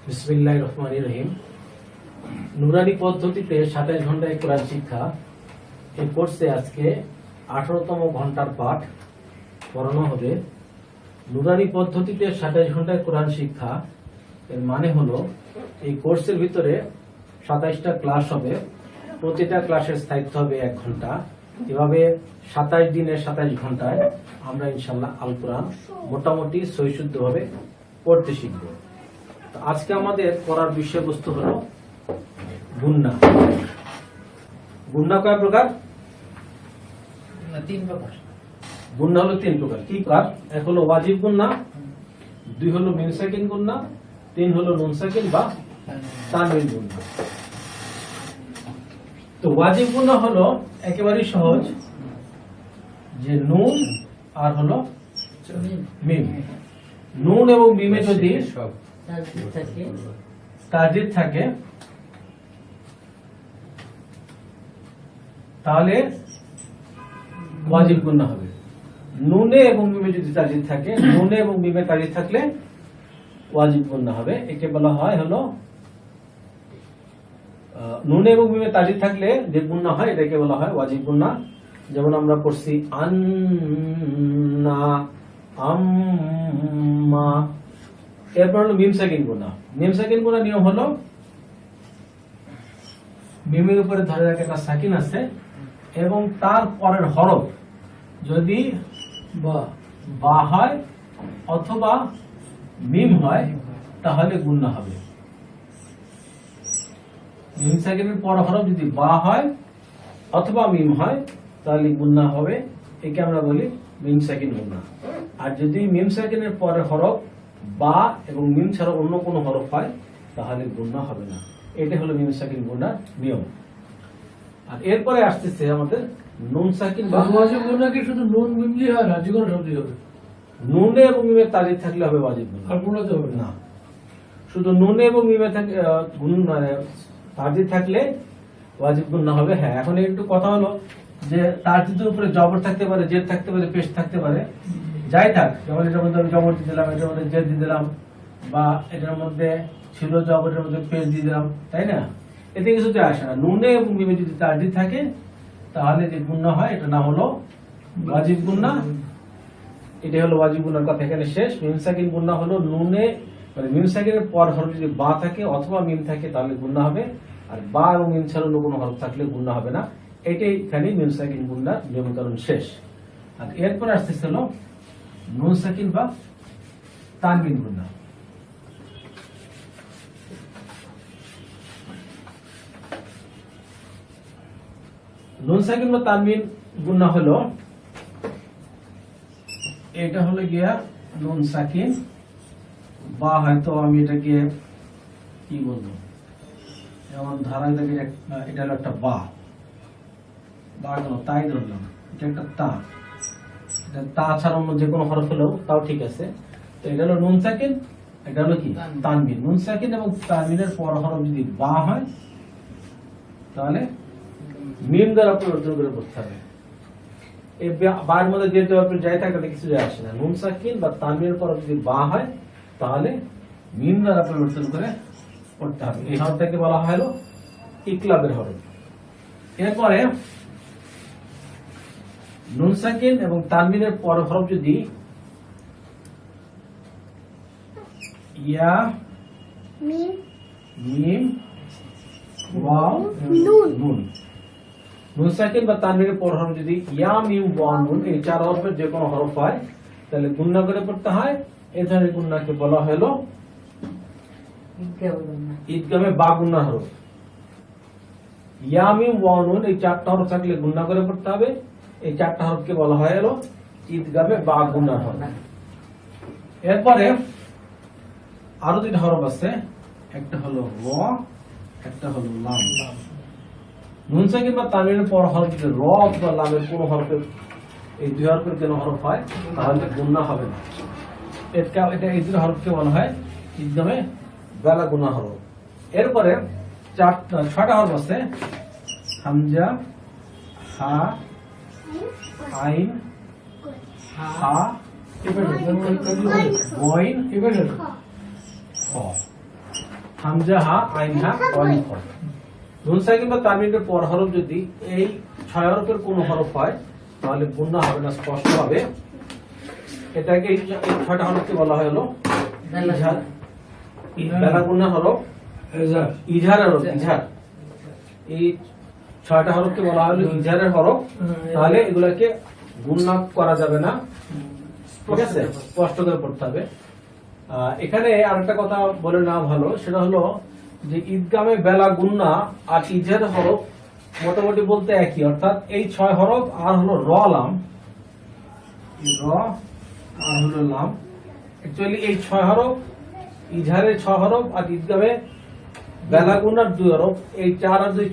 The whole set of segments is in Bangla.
বিসমিল্লাহির রহমানির রহিম। নুরানি পদ্ধতিতে 27 ঘন্টায় কোরআন শিক্ষা, এই কোর্সে আজকে 18তম ঘন্টার পাঠ পড়ানো হবে। নুরানি পদ্ধতিতে 27 ঘন্টায় কোরআন শিক্ষা এর মানে হলো এই কোর্সের ভিতরে 27টা ক্লাস হবে, প্রতিটা ক্লাসের স্থায়িত্ব হবে 1 ঘন্টা। এভাবে 27 দিনে 27 ঘন্টায় আমরা ইনশাল্লাহ আল কোরআন মোটামুটি সহিশুদ্ধভাবে পড়তে শিখব। আজকে আমাদের পড়ার বিষয়বস্তু হলো গুন্না। গুন্না কয় প্রকার? 3 প্রকার। গুন্না হলো 3 প্রকার। কি প্রকার? এক হলো ওয়াজিব গুন্না, 2 হলো মিন সাকিন গুন্না, 3 হলো নুন সাকিন বা তানবিন গুন্না। তো ওয়াজিব গুন্না হলো একেবারেই সহজ, যে নুন আর হলো মিম। নুন এবং মিমে যদি তাজিদ থাকে তাহলে ওয়াজিব গুন্না হবে। নুনে এবং মিমে যদি তাজিদ থাকে, নুনে এবং মিমে তাজিদ থাকলে ওয়াজিব গুন্না হবে। একে বলা হয় হলো নুনে এবং মিমে তাজিদ থাকলে যে গুন্না হয় এটাকে বলা হয় ওয়াজিব গুন্না। যেমন আমরা পড়ছি আন্না, আম্মা। এরপর হলো মিম সাকিন গুনা। মিম সাকিন গুনা নিয়ম হলো মিমের উপরে ধরে রাখা একটা সাকিন আছে এবং তার পরের হরফ যদি বা হয় অথবা মিম হয় তাহলে গুন্না হবে। মিম সাকিনের পর হরফ যদি বা হয় অথবা মিম হয় তাহলে গুন্না হবে। একে আমরা বলি মিম সাকিন গুন্না। আর যদি মিম সাকিনের পরের হরফ বা এবং মিম ছাড়া অন্য কোনো হরফ হয় তাহলে গুন্না হবে না। এটা হলো মিম সাকিন গুন্নার নিয়ম। আর এরপরে আসতেছে আমাদের নুন সাকিন বা ওয়াজিব গুন্না। কি শুধু নুন মিমলি হয় না, যে কোনো শব্দই হবে? নুনে এবং মিমে তাজিদ থাকলে হবে ওয়াজিব গুন্না। আর গুণাতে হবে না, শুধু নুনে এবং মিমে তাজিদ থাকলে ওয়াজিব গুন্না হবে। হ্যাঁ, এখন একটু কথা হলো যে তাজিদের উপরে জবর থাকতে পারে, জেদ থাকতে পারে, পেশ থাকতে পারে, যাই থাক। যেমন এটার মধ্যে আমি জবর দিয়ে দিলাম, এটার মধ্যে জেদ দিয়ে দিলাম, বা এটার মধ্যে ছিল জবরের মধ্যে পেশ দিয়ে দিলাম, তাই না? এতে কিছু যায় আসে না। নুনে এবং মিমে যদি তাজিদ থাকে তাহলে যে গুন্না হয় এটা নাম হলো ওয়াজিব গুন্না। এটা হলো ওয়াজিব গুন্নার কথা এখানে শেষ। মিম সাকিন গুন্না হলো নুনে মানে মিম সাকিনের পর হরফ যদি বা থাকে অথবা মিম থাকে তাহলে গুন্না হবে। আর বা এবং মিম ছাড়া অন্য কোনো হরফ থাকলে গুন্না হবে না। এটাই এখানে মিম সাকিন গুন্নার নিয়মকরণ শেষ। আর এরপর আসতেছে হলো নুন সাকিন বা তানবিন গুন্না। নুন সাকিন বা তানবিন গুন্না হলো এটা হলো গিয়া নুন সাকিন বা হয়তো আমি এটাকে কি বলবো, যেমন ধারা এটা হলো একটা বা কেন তাই ধরলাম, এটা একটা তা। তা ছাড়া অন্য যে কোনো হরফ হলেও তাও ঠিক আছে। তো এটা হলো নুন সাকিন, এটা হলো কি তানবিন। নুন সাকিন এবং তানবিনের পর হরফ যদি বা হয় তাহলে মিম দ্বারা পরিবর্তন করে পড়তে হবে। এই বার মধ্যে যে যাই থাকে তাতে কিছু যায় আসে না। নুন সাকিন বা তানবিনের পর যদি বা হয় তাহলে মিম দ্বারা পরিবর্তন করে পড়তে হবে। এই হরফটাকে বলা হয় হলো ইকলাবের হরফ। এরপরে নুন সাকিন এবং তানবিনের পর হরফ যদি ইয়া, মিম, ওয়াও, নুন। নুন সাকিন বা তানবিনের পর হরফ যদি ইয়া, মিম, ওয়া, নুন এই 4 হরফের যে কোনো হরফ হয় তাহলে গুন্না করে পড়তে হয়। এই ধরনের গুন্নাকে বলা হলো ঈদগামে বা গুন্না হরফ। ইয়া, মিম, ওয়া, নুন এই 4টা হরফ থাকলে গুন্না করে পড়তে হবে। এই 4টা হরফকে বলা হয় হলো ঈদগামে বা গুন্না হরফ। এরপরে আরো 2টা হরফ আছে, একটা হলো র, একটা হলো লাম। নুন সাকিন বা তানবিনের পর হরফ যদি র অথবা লামের কোনো হরফের এই 2 হরফের কোনো হরফ হয় তাহলে গুন্না হবে না। এটা এই 2 হরফকে বলা হয় ঈদগামে বেলা গুন্না হরফ। এরপরে 6টা হরফ আছে, হামজা, হা, আইন, হা, গইন, খ। হামজা হা আইন হা ওয়ালিফ হরফ। নুন সাকিন বা তানবিনের পর হরফ যদি এই 6 হরফের কোন হরফ হয় তাহলে গুণনা হবে না, স্পষ্ট হবে। এটাকে এই 6টা হরফকে বলা হয় হলো ইজহার। বেলা গুণনা হরফ এজার ইজহারের হরফ, ইজহার। এই 6টা হরফকে বলা হলো ইজহারের হরফ। তাহলে এগুলাকে গুণনা করা যাবে না, ঠিক আছে, স্পষ্ট করে পড়তে হবে। এখানে আরেকটা কথা বলে নেওয়া ভালো, সেটা হলো যে ঈদগামে বেলা গুণনা আর ইজহারের হরফ মোটামুটি বলতে একই, অর্থাৎ এই 6 হরফ আর হলো র লাম, র আর হলো লাম। অ্যাকচুয়ালি এই 6 হরফ, ইজহারের 6 হরফ আর ঈদগামে বেলা গুণার 2 হরফ, এই 4 আর 2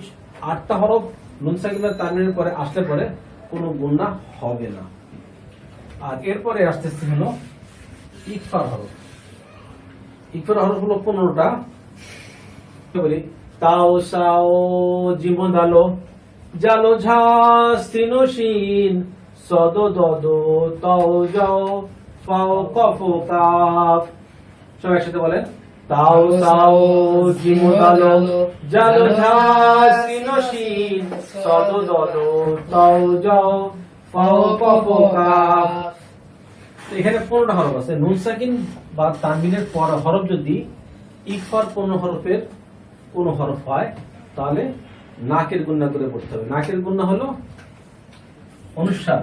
8টা হরফ নুন সাকিন আর তানবিনের পরে আসলে পরে কোনো গুণনা হবে না। আর এরপরে আসতেছে হলো ইকফার হরফ। ইকফার হরফ হলো 15টা। বলি তাও সাও জীবন দালো জালো ঝাস তৃণশীন সদ দদ তাও যাও ফাও কফ কাফ। সবাই একসাথে বলেন তাও সাও জীবন দালো জালো ঝাস তৃণশীন সদ দদ তাও যাও ফাও কফ কাফ। এখানে 15টা হরফ আছে। নুন সাকিন বা তানবিনের পর হরফ যদি ইকফার 15 হরফের কোন হরফ হয় তাহলে নাকের গুণনা করে পড়তে হবে। নাকের গুণনা হলো অনুস্বার।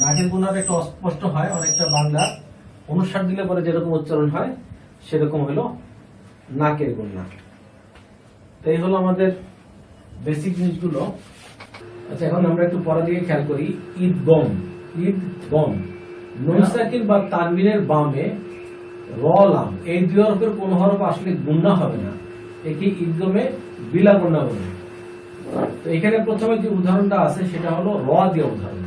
নাকের গুণাটা একটু অস্পষ্ট হয়, অনেকটা বাংলা অনুস্বার দিলে পরে যেরকম উচ্চারণ হয় সেরকম হলো নাকের গুণনা। তো এই হলো আমাদের বেসিক জিনিসগুলো। আচ্ছা, এখন আমরা একটু পড়া দিকে খেয়াল করি। ঈদগম, ঈদগম নুন সাকিন বা তানবিনের বামে র লাম, এই 2 হরফের কোন হরফ আসলে গুণনা হবে না, একে ঈদগমে বিলা গুণনা বলে। তো এখানে প্রথমে যে উদাহরণটা আছে সেটা হলো র দিয়ে উদাহরণ।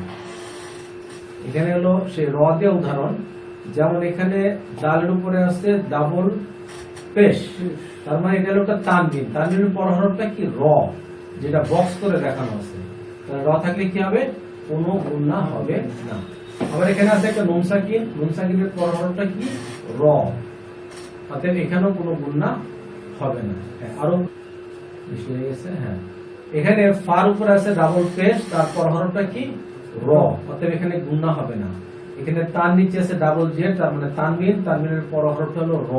এখানে হলো সেই র দিয়ে উদাহরণ, যেমন এখানে দালের উপরে আছে ডাবল পেশ, তার মানে এটা হলো একটা তানবিন। তানবিনের পর হরফটা কি র, যেটা বক্স করে দেখানো আছে। র থাকলে কি হবে, কোনো গুণনা হবে না। আবার এখানে আছে একটা নুন সাকিন, নুন সাকিনের পর হরফটা কি র, অতএব এখানেও কোনো গুণনা হবে না। আরো বেশি হয়ে গেছে। হ্যাঁ, এখানে ফার উপরে আছে ডাবল পেশ, তারপর হরফটা কি র, অতএব এখানে গুণনা হবে না। এখানে তার নিচে আছে ডাবল জেড, তার মানে তানবিন, তানবিনের পর হরফটা হলো র,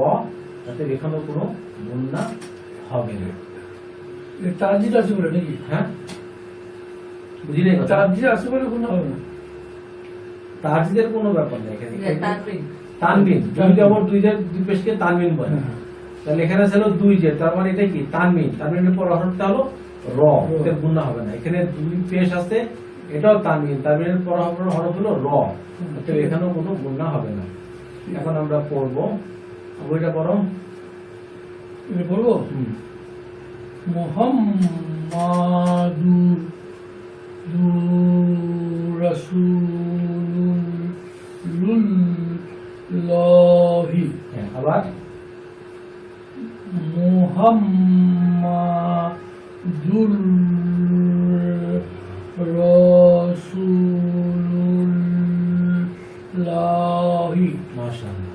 অতএব এখানেও কোনো গুণনা হবে না। তারজিদ আছে বলে নাকি? হ্যাঁ, বুঝলি কথা? তারজিদ আছে বলে কোনো হবে না। তারজিদের কোনো ব্যাপার নেই এখানে। তানবিন দুই যেমন দুই জেড দুই পেশকে তানবিন বলে, তাহলে এখানে ছিল 2 জেড, তার মানে এটা কি তানবিন। তানবিনের পর হরফটা হলো র, এতে গুণনা হবে না। এখানে 2 পেশ আছে, এটাও তানবিন, তানবিনের পর হরফ হলো র, অতএব এখানেও কোনো গুণনা হবে না। এখন আমরা পড়বো, বইটা পড়ো। আমি বলবো মুহাম্মাদুর রাসূলুল্লাহি। আবার মুহাম্মাদুর রাসূলুল্লাহি। মাশাআল্লাহ।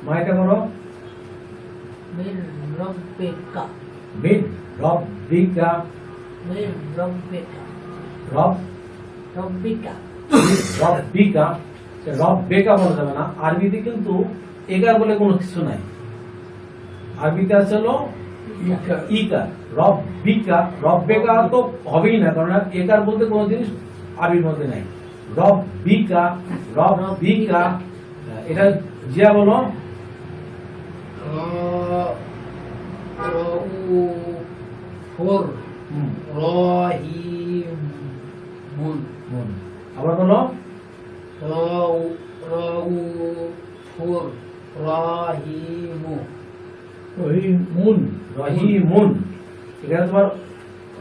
মাইটা পড়ো। মির রব্বিকা, মিন রব্বিকা, মির রব্বিকা, রব রব্বিকা, রব্বিকা। রব্বিকা বলা যাবে না। আরবিতে কিন্তু এগার বলে কোনো কিছু নাই। আরবিতে আছে হলো ইকার। রব্বিকা, রব্বিকা তো হবেই না, কারণ এগার বলতে কোনো জিনিস আরবির মধ্যে নাই। রব্বিকা, রব্বিকা। এটা জিয়া বলো। রাউফুর রহিমুন। আবার বলো রাউফুর রাহিমু, রহিমুন, রহিমুন। এখানে তোমার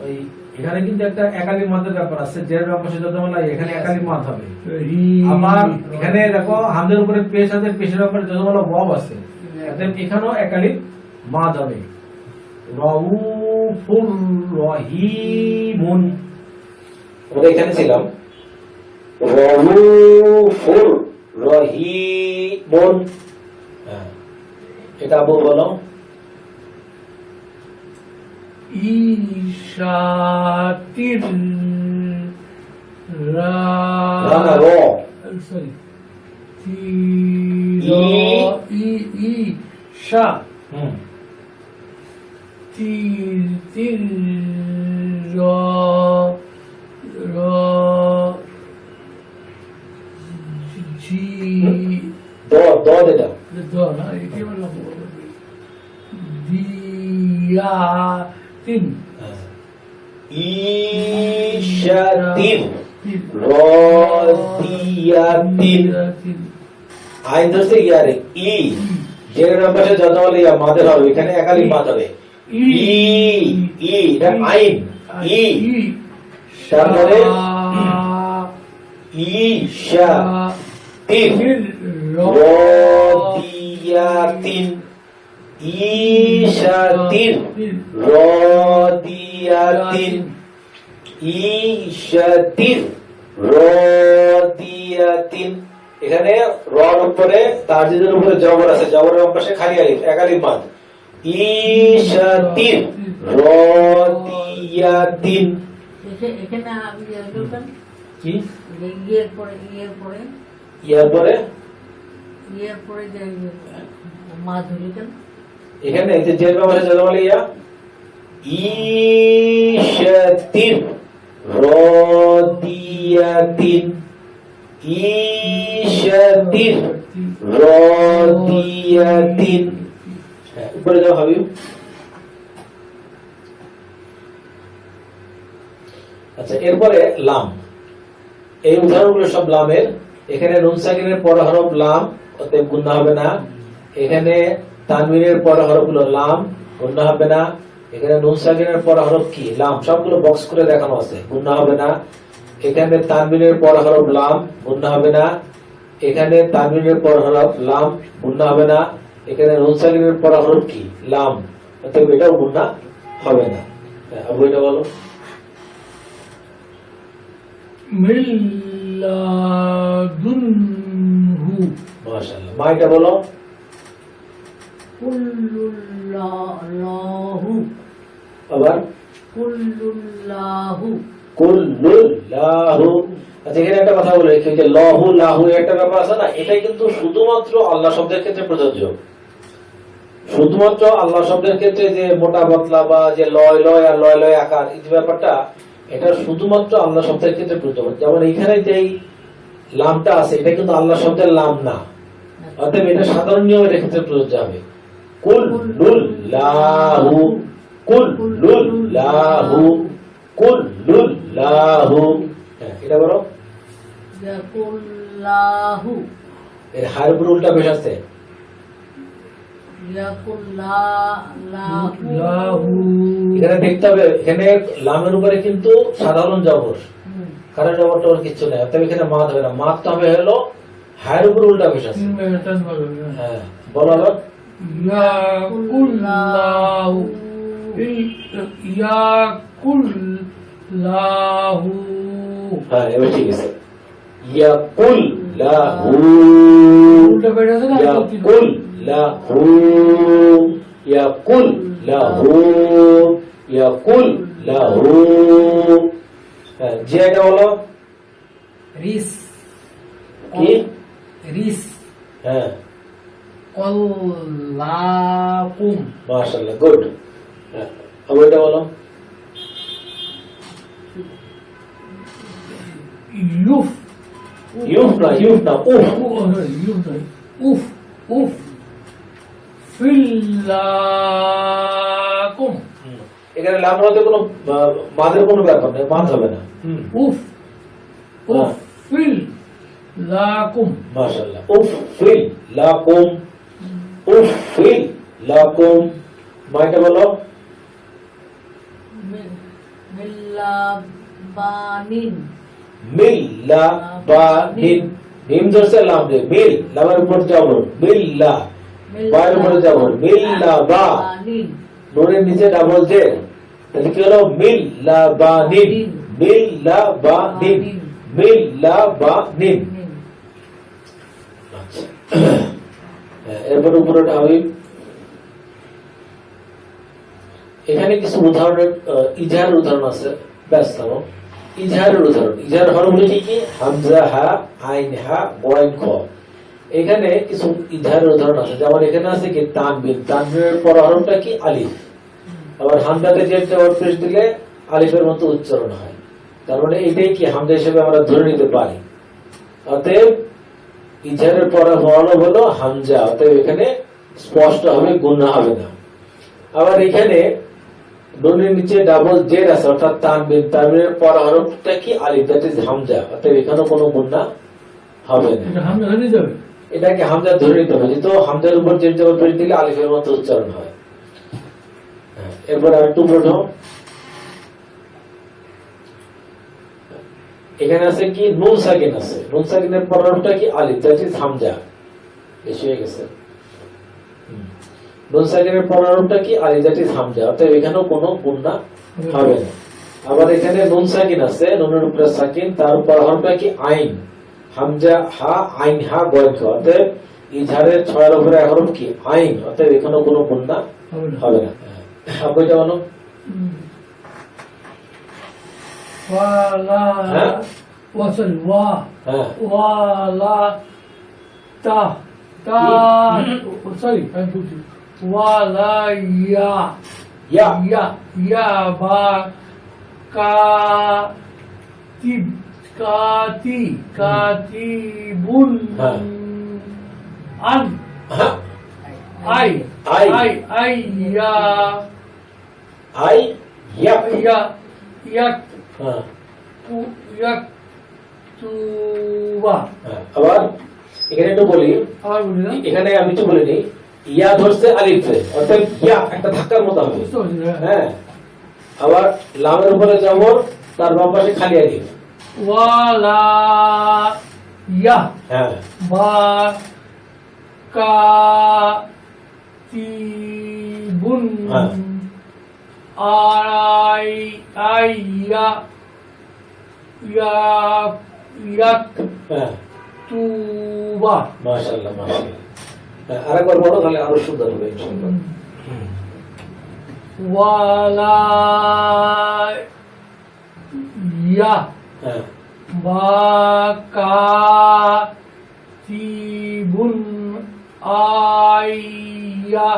ওই এখানে কিন্তু একটা একালি মাদের ব্যাপার আছে, যে ব্যাপার সেটা তোমার এখানে একালি মাদ হবে। আবার এখানে দেখো হামদের উপরে পেশ আছে, পেশের উপরে যতগুলো ওয়াও আছে, এখানেও একালি মাদ হবে। রাউফুর রহিমুন। আমরা এখানে ছিলাম রাউফুর রহিমুন। এটা আবু বলো। ঈশাতির রা না না র সরি ঈশা হুম তির র র জি দ দ যেটা দ না কি বললাম দিয়াতিন ঈশাতির র দিয়াতিন আইন ধরছে ইয়ারে ই জেরের পাশে যত বলে ইয়া মাদের হবে এখানে একালি মাদ হবে ই ই এটা আইন ই তারপরে ঈশা তিন রদিয়াতিন ঈশাতিন রদিয়াতিন ঈশাতিন রদিয়াতিন এখানে রর উপরে তাজিদের উপরে জবর আছে জবরের পাশে খালি আলিফ এক আলিফ মাদ ঈশাতিন রদিয়াতিন এখানে আপনি বলবেন কি ইয়ের পরে ইয়ের পরে ইয়ার পরে ইয়ের পরে যে মা ধরিতেন এখানে যে জের ব্যবহার যা বলে ইয়া ঈশাতিন রদিয়াতিন ঈশাতিন রদিয়াতিন উপরে যাও হাবিব। আচ্ছা এরপরে লাম এই উদাহরণগুলো সব লামের এখানে নুন সাকিনের পর হরফ লাম অতএব গুণনা হবে না এখানে তানবিনের পর হরফ হলো লাম গুণনা হবে না এখানে নুন সাকিনের পর হরফ কি লাম সবগুলো বক্স করে দেখানো আছে গুণনা হবে না এখানে তানবিনের পর হরফ লাম গুণনা হবে না এখানে তানবিনের পর হরফ লাম গুণনা হবে না এখানে নুন সাকিনের পর হরফ কি লাম অতএব এটাও গুণনা হবে না। আবু এটা বলো। মিল্লাদুনহু মাশাআল্লাহ মা এটা বলো। কুল্লুল্লাহু আবার কুল্লুল্লাহু কুল্লুল্লাহু। আচ্ছা এখানে একটা কথা বলে রেখে যে লাহু লাহু একটা ব্যাপার আছে না এটা কিন্তু শুধুমাত্র আল্লাহ শব্দের ক্ষেত্রে প্রযোজ্য শুধুমাত্র আল্লাহ শব্দের ক্ষেত্রে যে মোটা পাতলা বা যে লয় লয় আর লয় লয় আকার এই যে ব্যাপারটা এটা শুধুমাত্র আল্লাহ শব্দের ক্ষেত্রে প্রযোজ্য যেমন এখানে যেই লামটা আছে এটা কিন্তু আল্লাহ শব্দের লাম না অতএব এটা সাধারণ নিয়ম এর ক্ষেত্রে প্রযোজ্য হবে কুল্লুল্লাহু কুল্লুল্লাহু কুল্লুল্লাহু এটা বলো ইয়াকুল্লাহু এর হার উপর উল্টা পেশ আছে ইয়াকুল্লাহু এখানে দেখতে হবে এখানে লামের উপরে কিন্তু সাধারণ জবর কারণ জবরটা ওর কিছু নেই অতএব এখানে মাদ হবে না মাদ তো হবে হলো হার উপর উল্টা পেশ আছে হ্যাঁ বলো আবার ইয়াকুল্লাহু ইয়াকুল্লাহু হ্যাঁ এবার ঠিক আছে ইয়াকুল্লাহু উল্টা বেড়ে আছে না ইয়াকুল্লাহু ইয়াকুল্লাহু ইয়াকুল্লাহু হ্যাঁ যে এটা বলো রিস কি রিস হ্যাঁ কল্লাকুম মাশাআল্লাহ গুড হ্যাঁ আবার এটা বলো ইউফ ইউফ না উফ উফ উফ ফিল্লাকুম এখানে লাম হতে কোনো মাদের কোনো ব্যাপার নেই মাদ হবে না উফ উফ ফিল্লাকুম মাশাআল্লাহ উফ ফিল লাকুম উফ ফিল লাকুম মাইটা বলো মিল্লাবানিন মিল্লাবানিন মিম ধরছে লাম দে মিল লামের উপর জবর মিল্লা বায়ের উপর জবর মিল্লাবা নুনের নিচে ডাবল জে তাহলে কি হলো মিল্লাবানিন মিল্লাবানিন মিল্লাবানিন আচ্ছা এরপর উপরে হাবিব এখানে কিছু উদাহরণের ইজহারের উদাহরণ আছে। ব্যস্ত থামো। ইজহারের উদাহরণ, ইজহার হরফগুলি কি কি? হামজা, হা, আইন, হা, ওয়াইন, খ। এখানে কিছু ইজহারের উদাহরণ আছে, যেমন এখানে আছে কি তানবিন, তানবিনের পর হরফটা কি? আলিফ। আবার হামজাতে যে পেশ দিলে আলিফের মতো উচ্চারণ হয়, তার মানে এটাই কি হামজা হিসেবে আমরা ধরে নিতে পারি। অতএব ইজহারের পরে হরফ হলো হামজা, অতএব এখানে স্পষ্ট হবে, গুণনা হবে না। আবার এখানে নুনের নিচে ডাবল জেড আছে, অর্থাৎ তানবিন, তানবিনের পর হরফটা কি? আলিফ, দ্যাট ইজ হামজা, অতএব এখানে কোনো গুণনা হবে না। এটা হামজা হয়ে যাবে। এটাকে হামজা ধরে নিতে হবে, যেহেতু হামজার উপর জেড জবর পেশ দিলে আলিফের মতো উচ্চারণ হয়। এরপর আরেকটু পড়ো। এখানে আছে কি? নুন সাকিন আছে, নুন সাকিনের পর হরফটা কি? আলিফ, দ্যাট ইজ হামজা। বেশি হয়ে গেছে। নুন সাকিনের পর হরফটা কি? আলিফ, দ্যাট ইজ হামজা, অতএব এখানেও কোনো গুণনা হবে না। আবার এখানে নুন সাকিন আছে, নুনের উপরে সাকিন, তার উপর হরফটা কি? আইন, হামজা, হা, আইন, হা, গয়েন, খ। অতএব ইজহারের 6 উপরে এক হরফ কি? আইন, অতএব এখানেও কোনো গুণনা হবে না। বইটা বলো। ওয়ালা হ্যাঁ? ওয়াসল ওয়া হ্যাঁ, ওয়ালা তা তা সরি আমি বলছি ওয়ালা ইয়া ইয়া, ইয়া ইয়া বা কা তিব কাতি কাতিবুন হ্যাঁ। আন হ্যাঁ, আই আই। আই আই ইয়া আই, ইয়া, ইয়া ইয়াক হ্যাঁ, ইয়াক তুবা হ্যাঁ। আবার এখানে একটু বলি, আবার বলি না এখানে আমি একটু বলে নিই, ইয়া ধরছে আলিফে, অর্থাৎ ইয়া একটা ধাক্কার মতো হবে। বুঝতে পারছি না হ্যাঁ, আবার লামের উপরে জবর, তার বাম পাশে খালি আলিফ। ওয়ালা ইয়া হ্যাঁ, বা কা তিবুন হ্যাঁ। আই আই ইয়া ইয়া ইয়াক হ্যাঁ, তুবা মাশাআল্লাহ, মাশাআল্লাহ। হ্যাঁ, আরেকবার বলো, তাহলে আরো সুন্দর হবে ইনশাআল্লাহ। ওয়ালা ইয়া হ্যাঁ, বা কা তিবুন আই ইয়া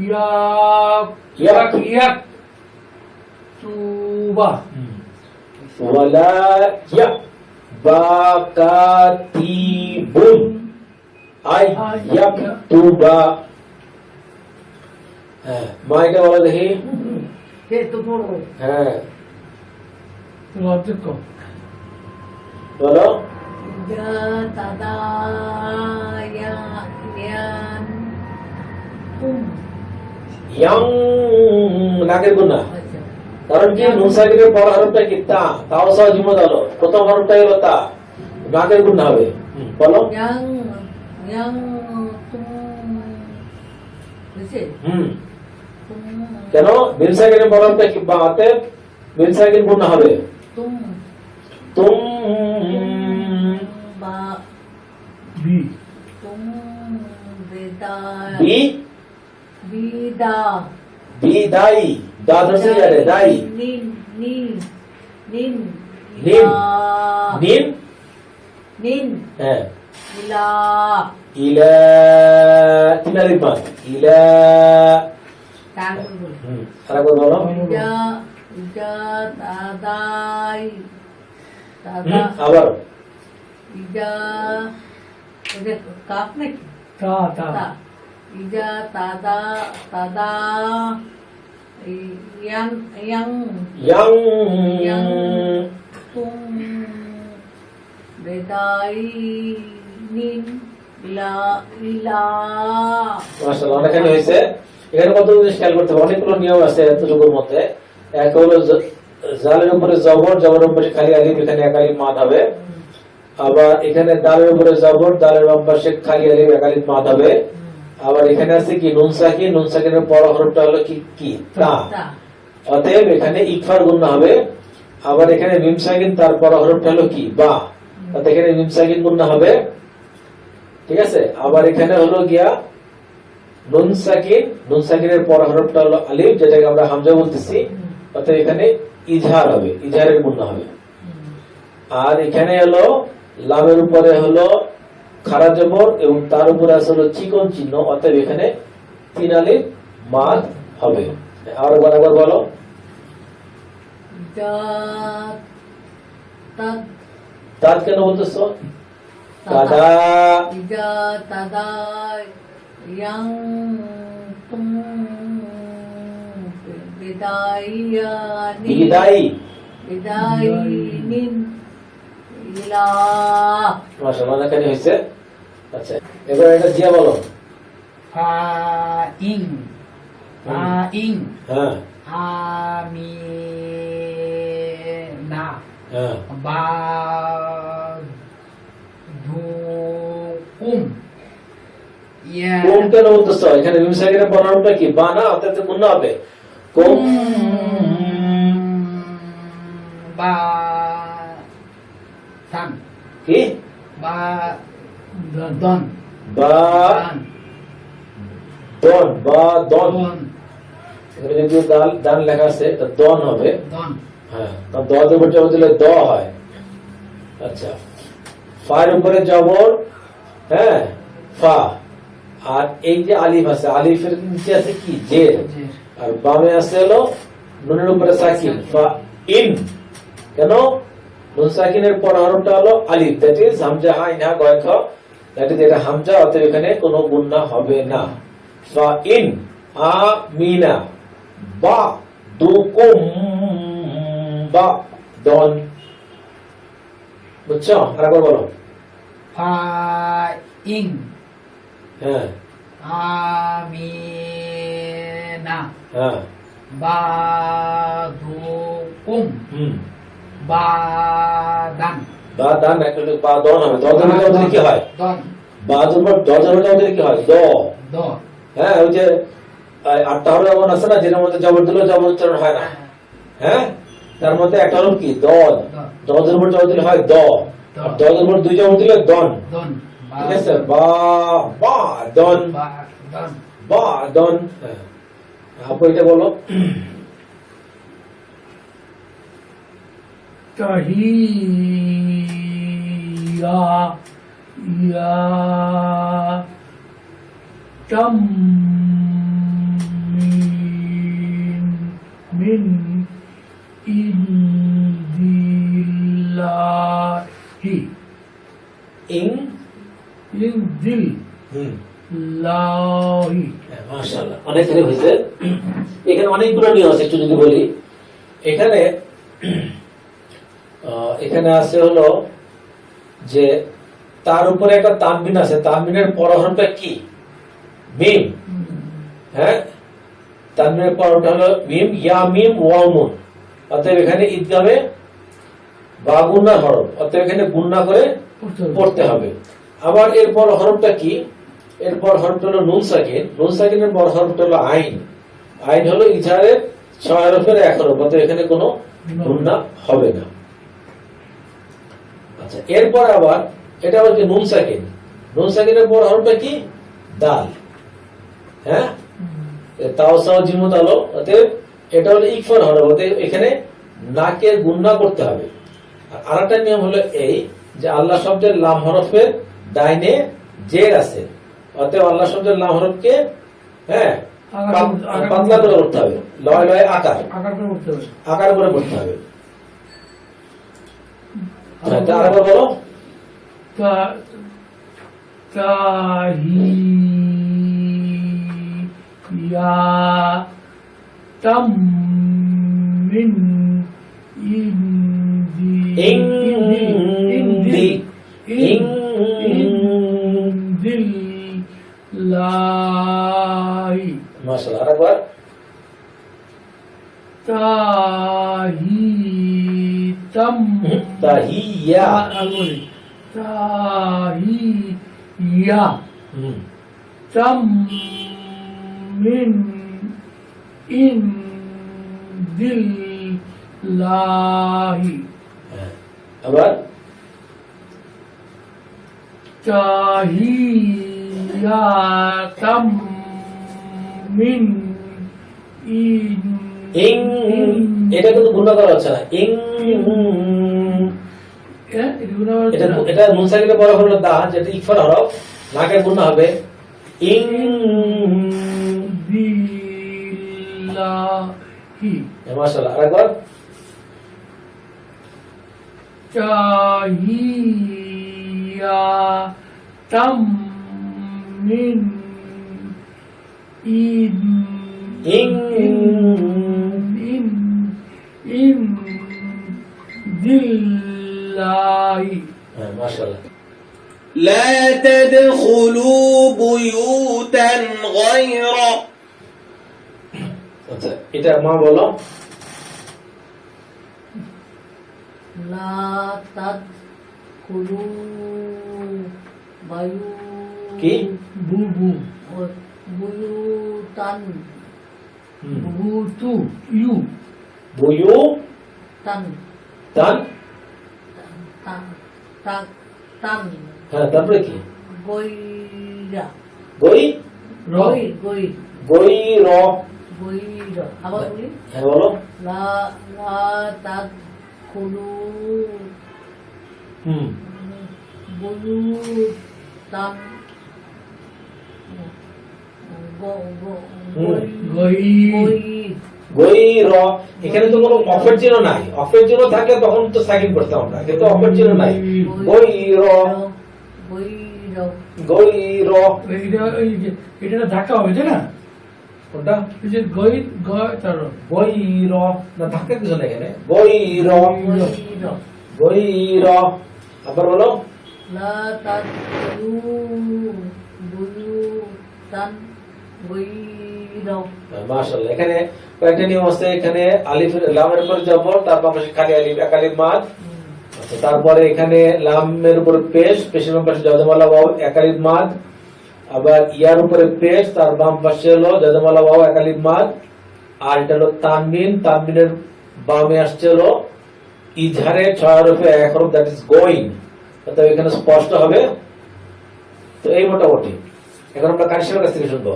ইয়াক ইয়াক ইয়াক তুবা ওয়ালা ইয়া বাকাতিবুন আই ইয়াকতুবা। হ্যাঁ, মাইকে বলো দেখি। সে তো বড় হ্যাঁ, লজ্জা কম বলো। যা দাদা ইয়া ইয়ান কুম ইয়াং, নাকের গুণা। আচ্ছা কারণ কি? নুন সাকিনের পর হরফটা কি? তা, তাও সহজ মত হলো, প্রথম হরফটা হলো তা, নাকের গুণা হবে। বলো। yang yang tum বুঝছে tum কেন? মিন সাকিনের পর হরফটা কি? বা, অতএব মিন সাকিন গুণা হবে। tum তুম, ba বি tum beda বি, bida বিদাই, দা ধরছে যারে, দাই। nin nin nin নিন, ila নিন, nin হ্যাঁ, ila ইলা, তিন আলিফ বাদ, ইলা। tangan dulu আরেকবার বলো। ida ida tadai tada আবার ida udah kaf nih তা তা ta ida tada tada yang young, yang tum bedai nin ila ila মাশাআল্লাহ, অনেকখানি হয়েছে। এখানে কত জিনিস খেয়াল করতে হবে, অনেকগুলো নিয়ম আছে এতটুকুর মধ্যে। এক হলো জালের উপরে জবর, জবরের উপরে খালি আলিফ, এখানে এক আলিফ মাদ হবে। আবার এখানে দালের উপরে জবর, দালের বাম পাশে খালি আলিফ, এক আলিফ মাদ হবে। আবার এখানে আছে কি? নুন সাকিন, নুন সাকিনের পর হরফটা হলো কি? কি? তা। ta অতএব এখানে ইকফার গুণনা হবে। আবার এখানে মিম সাকিন, তারপর হরফটা হলো কি? বা, অর্থাৎ এখানে মিম সাকিন গুণনা হবে। ঠিক আছে। আবার এখানে হলো গিয়া নুন সাকিনের পর হরফটা হলো আলিফ, যেটাকে আমরা হামজা বলতেছি, অর্থাৎ এখানে ইজহার হবে, ইজহারের গুণা হবে। আর এখানে হলো লামের উপরে হলো খাড়া জবর এবং তার উপরে আছে হলো চিকন চিহ্ন, অর্থাৎ এখানে 3 আলিফ মাদ হবে। আর বরাবর বলো, দাত তাদ তাদ কেন বলতেছো? তাদা, ইজা তাদা ইয়াং তুম বিদায়ানি বিদায়ী, বিদায়িনিন ইলা মাশাআল্লাহ, অনেকখানি হয়েছে। আচ্ছা, এবার এটা দিয়া বলো। ফাইং ফাইং হ্যাঁ আমিনা হ্যাঁ বাদুকুম ইয়া কুম কেন বলতেছো? এখানে মিম সাকিনের পর হরফটা কি? বা না, অর্থাৎ গুণা হবে। কুম বা সান কি? বা দন বা দান দন, বা দন। দন এখানে যদি দান লেখা আছে তা দন হবে। দন হ্যাঁ, কারণ দর উপর জবর দিলে দ হয়। আচ্ছা, ফার উপরে জবর, হ্যাঁ ফা, আর এই যে আলিফ আছে, আলিফের নিচে আছে কি? জের, জের আর বামে আছে হলো নুনের উপরে সাকিন, ফা ইন। কেন? নুন সাকিনের পর হরফটা হলো আলিফ, দ্যাট ইজ হামজা আইন হা গয় খ, দ্যাট ইজ এটা হামজা, অতএব এখানে কোনো গুণা হবে না। ফা ইন আমিনা বা দুকুম বা দন। বুঝছো? আরেকবার বলো। ফাইং হ্যাঁ আমিনা হ্যাঁ বাদুকুম বাদান বা দান একটু বা দন হবে। দনের মধ্যে কি হয়? দন বা জবর দনের মধ্যে কি হয়? দ। দ হ্যাঁ, ওই যে 8টা হরফ এমন আছে না যেটার মধ্যে জবর দিলেও জবর উচ্চারণ হয় না। হ্যাঁ, তার মধ্যে একটা হরফ কি? দদ। দদের উপর জবর দিলে হয় দ, আর দদের উপর 2 জবর দিলে দন। দন ঠিক আছে? বা বা দন, বা দন বা দন। হ্যাঁ, আপু এটা বলো। তাহিয়া ইয়া মিন ইন্দিল্লাহি ইং ইন্দিল্লাহি মাশাআল্লাহ, অনেকখানি হয়েছে। এখানে অনেকগুলো নিয়ম আছে, একটু যদি বলি। এখানে এখানে আছে হলো যে তার উপরে একটা তানবিন আছে, তানবিনের পর হরফটা কি? মিম। হ্যাঁ, তানবিনের পর হরফটা হলো মিম, ইয়া মিম ওয়াও নুন, অতএব এখানে ঈদগামে বা গুণা হরফ, অতএব এখানে গুণা করে পড়তে হবে। আবার এরপর হরফটা কি? এরপর হরফটা হলো নুন সাকিন, নুন সাকিনের পর হরফটা হলো আইন, আইন হলো ইজহারের 6 হরফের 1 হরফ, অতএব এখানে কোনো গুণা হবে না। আচ্ছা, এরপর আবার এটা হচ্ছে নুন সাকিন, নুন সাকিনের পর হরফটা কি? দাল। হ্যাঁ, তাও সাও জিমুত আলো, অতএব এটা হলো ইকফার হরফ, অতএব এখানে নাকের গুণা করতে হবে। আর আরেকটা নিয়ম হলো এই যে আল্লাহ শব্দের লাম হরফের ডাইনে জের আছে, অতএব আল্লাহ শব্দের লাম হরফকে হ্যাঁ পাতলা করে করতে হবে, লয় লয় আকার আকার করে করতে হবে। আরেকবার বলো। তাহিয়া মিন ইন্দিল্লাহি মাশাআল্লাহ, আরেকবার। তাহিয়া তাহিয়া মিন ইন্দিল্লাহি আবার তাহিয়াতাম মিন ইন ইং এটা কিন্তু গুণ করা হচ্ছে না ইং এটা এটা নুন সাকিনে পড়া হলো দা যেটা ইকফার হরফ নাকের গুণ হবে ইং বিল্লাহি মাশাআল্লাহ আরেকবার তাহিয়াতাম মিন ইন ইং ইন দিল্লাহি মাশাআল্লাহ لا تدخلوا بيوتا غير আচ্ছা এটা মা বলো লা তাদ কুলু বায়ু কি বুবু বুয়ুতান বুতু ইউ বুয়ু তান তান তান তান হ্যাঁ তারপরে কি গইরা গই গই গই গই র গইরা আবার বলি হ্যাঁ বলো লা লা তাদ কুলু বুয়ুতান গই গই র এখানে তো কোনো অফের চিহ্ন নাই অফের চিহ্ন থাকলে তখন তো সাকিন করতাম আমরা কিন্তু অফের চিহ্ন নাই গই র গইরা গই র এটা ধাক্কা হবে তাই না কোনটা এই যে গই গয় তার গই র না ধাক্কা কিছু নাই এখানে গই র গইরা গই র আবার বলো লা তাদখুলু বুয়ুতান গইরা মাশাআল্লাহ এখানে কয়েকটা নিয়ম আছে এখানে আলিফ লামের উপর জবর তারপর পাশে খালি আলিফ এক আলিফ মাদ আচ্ছা তারপরে এখানে লামের উপর পেশ পেশের পাশে জজমালা ওয়াও এক আলিফ মাদ আবার ইয়ার উপরে পেশ তার বাম পাশে হলো জজমালা ওয়াও এক আলিফ মাদ আর এটা হলো তানবিন তানবিনের বামে আসছে হলো ইজহারে ছয় হরফে এক হরফ দ্যাট ইজ গোইং অর্থাৎ এখানে স্পষ্ট হবে তো এই মোটামুটি এখন আমরা কারিশমার কাছ থেকে শুনবো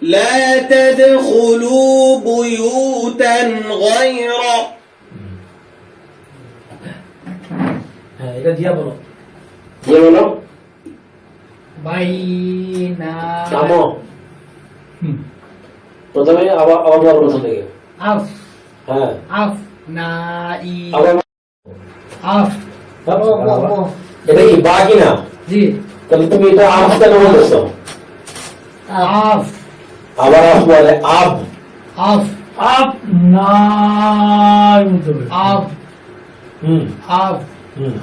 لا تدخلوا بيوتا غير হ্যাঁ এটা দিয়া বলো দিয়া বলো বাইনা নামো প্রথমে আবার আবার প্রথম থেকে আফ হ্যাঁ আফ নাই আবার আফ এটা কি বা কি না জি তাহলে তুমি এটা আফ কেন বলতেছো আফ আবার আফ বলে আব আফ আফ নাই আফ আফ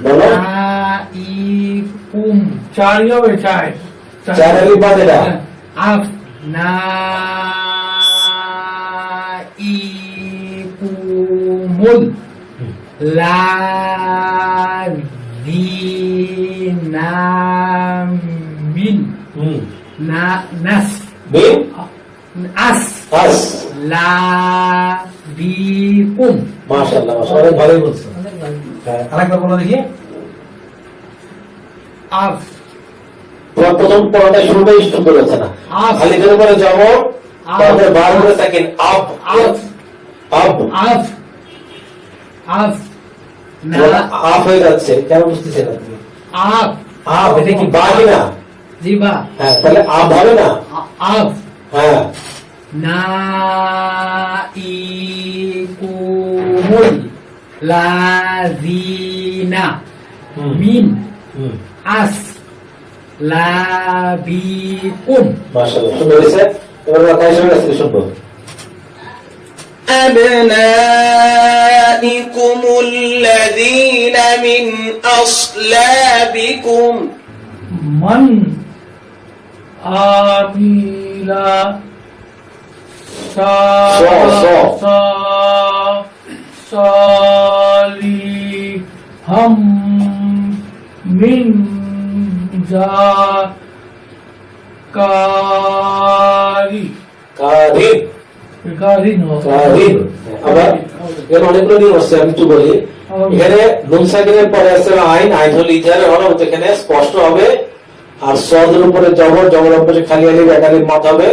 বলো নাইকুম চার হবে চার চার আলিফ বাদ এটা আফ নাইকুমুল লাযিনামিন না নাস বিন আস আস লাবিকুম মাশাআল্লাহ মাশাআল্লাহ ভালোই বলছো হ্যাঁ আরেকবার বলো দেখি আফ তোমার প্রথম পড়াটা শুরুটাই সুন্দর হচ্ছে না আফ আলিফের উপরে যাব তারপরে বার করে থাকেন আব আফ আব আফ আফ না আফ হয়ে যাচ্ছে কেন বুঝতেছে না তুমি আফ আব এটা কি বা কি না জি বা হ্যাঁ তাহলে আব হবে না আফ হ্যাঁ নাইকুমুল লাযিনা মিন আস লাবিকুম মাশাআল্লাহ সুন্দর হয়েছে এবার আমরা কাইসারের কাছ থেকে শুনবো أبنائكم الذين من أصلابكم মান আমিলা সালিহাম মিন জাকারি কারিব কারিন কারিব আবার এর অনেকগুলো নিয়ম আছে আমি একটু বলি এখানে নুন সাকিনের পরে আছে আইন আইন হলো ইজারে হলো এখানে স্পষ্ট হবে আর সদের উপরে জবর, জবরের পাশে খালি আলিফ, এক আলিফ মাদ হবে।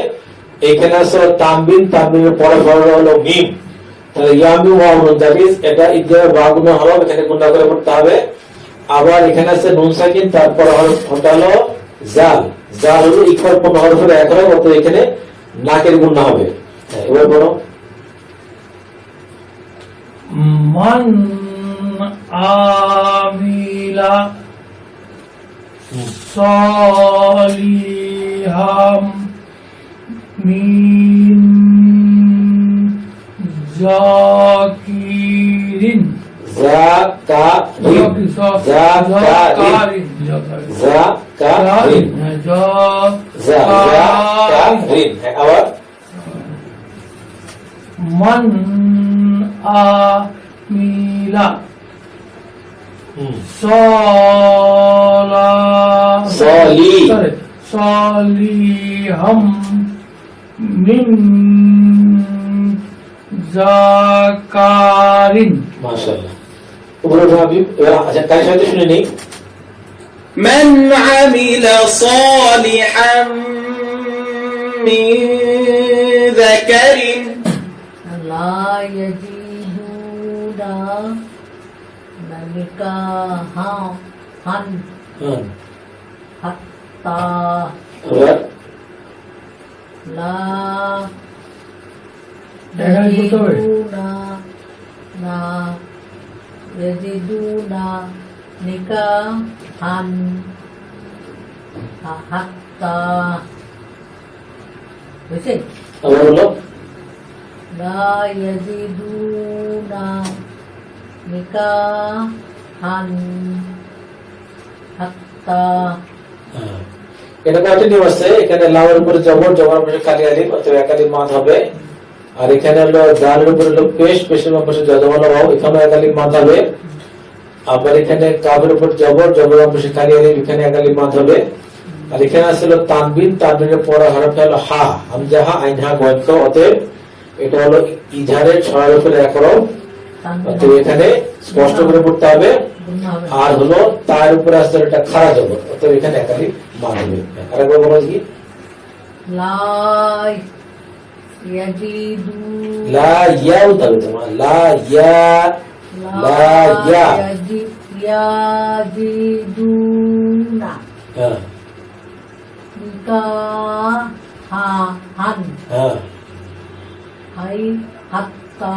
এখানে আছে তানবিন, তানবিনের পরে হলো মিম, তাহলে ইয়ামি ওয়াউন, দ্যাট ইজ এটা ইদগামের বা গুণা হরফ, এখানে গুণা করে পড়তে হবে। আবার এখানে আছে নুন সাকিন, তারপর হরফটা হলো জাল, জাল হলো ইকফার পূর্ণ হরফের এক হরফ, অর্থাৎ এখানে নাকের গুণা হবে। এবার বলো মান আমিলা সলিহাম মিন জাকিরিন জাকারিন, জাকারিন, জাকারিন, জাকারিন। আবার মান আমিলা সলিহাম মিন জাকারিন। মাশাআল্লাহ, উপরে হাবিব। আচ্ছা কার সাথে শুনে নেই। من عمل صالحا من ذكر لا يجدون نكاحا حتى আবার لا يجدون نكاحا حتى বুঝছে? আবার বলো لا يجدون نكاحا حتى এটা কয়টা নিয়ম আছে? এখানে লামের উপরে জবর, জবরের উপরে খালি আলিফ, অথবা এক আলিফ মাদ হবে। আর এখানে হলো জালের উপরে হলো পেশ, পেশের পাশে যজমান ওয়াও, এখানে এক আলিফ মাদ হবে। আবার এখানে কাফের উপর জবর, জবরের পাশে খালি আলিফ, এখানে এক আলিফ মাদ হবে। আর এখানে আছে হলো তানবিন, তানবিনের পরে হরফ হলো হা, হামজা হা, আইন হা, গয়েন খ, অতএব এটা হলো ইজহারের 6 হরফের এক হরফ, অতএব এখানে স্পষ্ট করে পড়তে হবে। আর হলো তার উপরে আসলে এটা খাড়া জবর, অতএব এখানে এক আলিফ মাদ হবে। আরেকবার বলো কি? لا يجدون লা ইয়া উঠাবে তোমার, লা ইয়া, লা ইয়া, يجدون হ্যাঁ نكاحا হ্যাঁ, حتى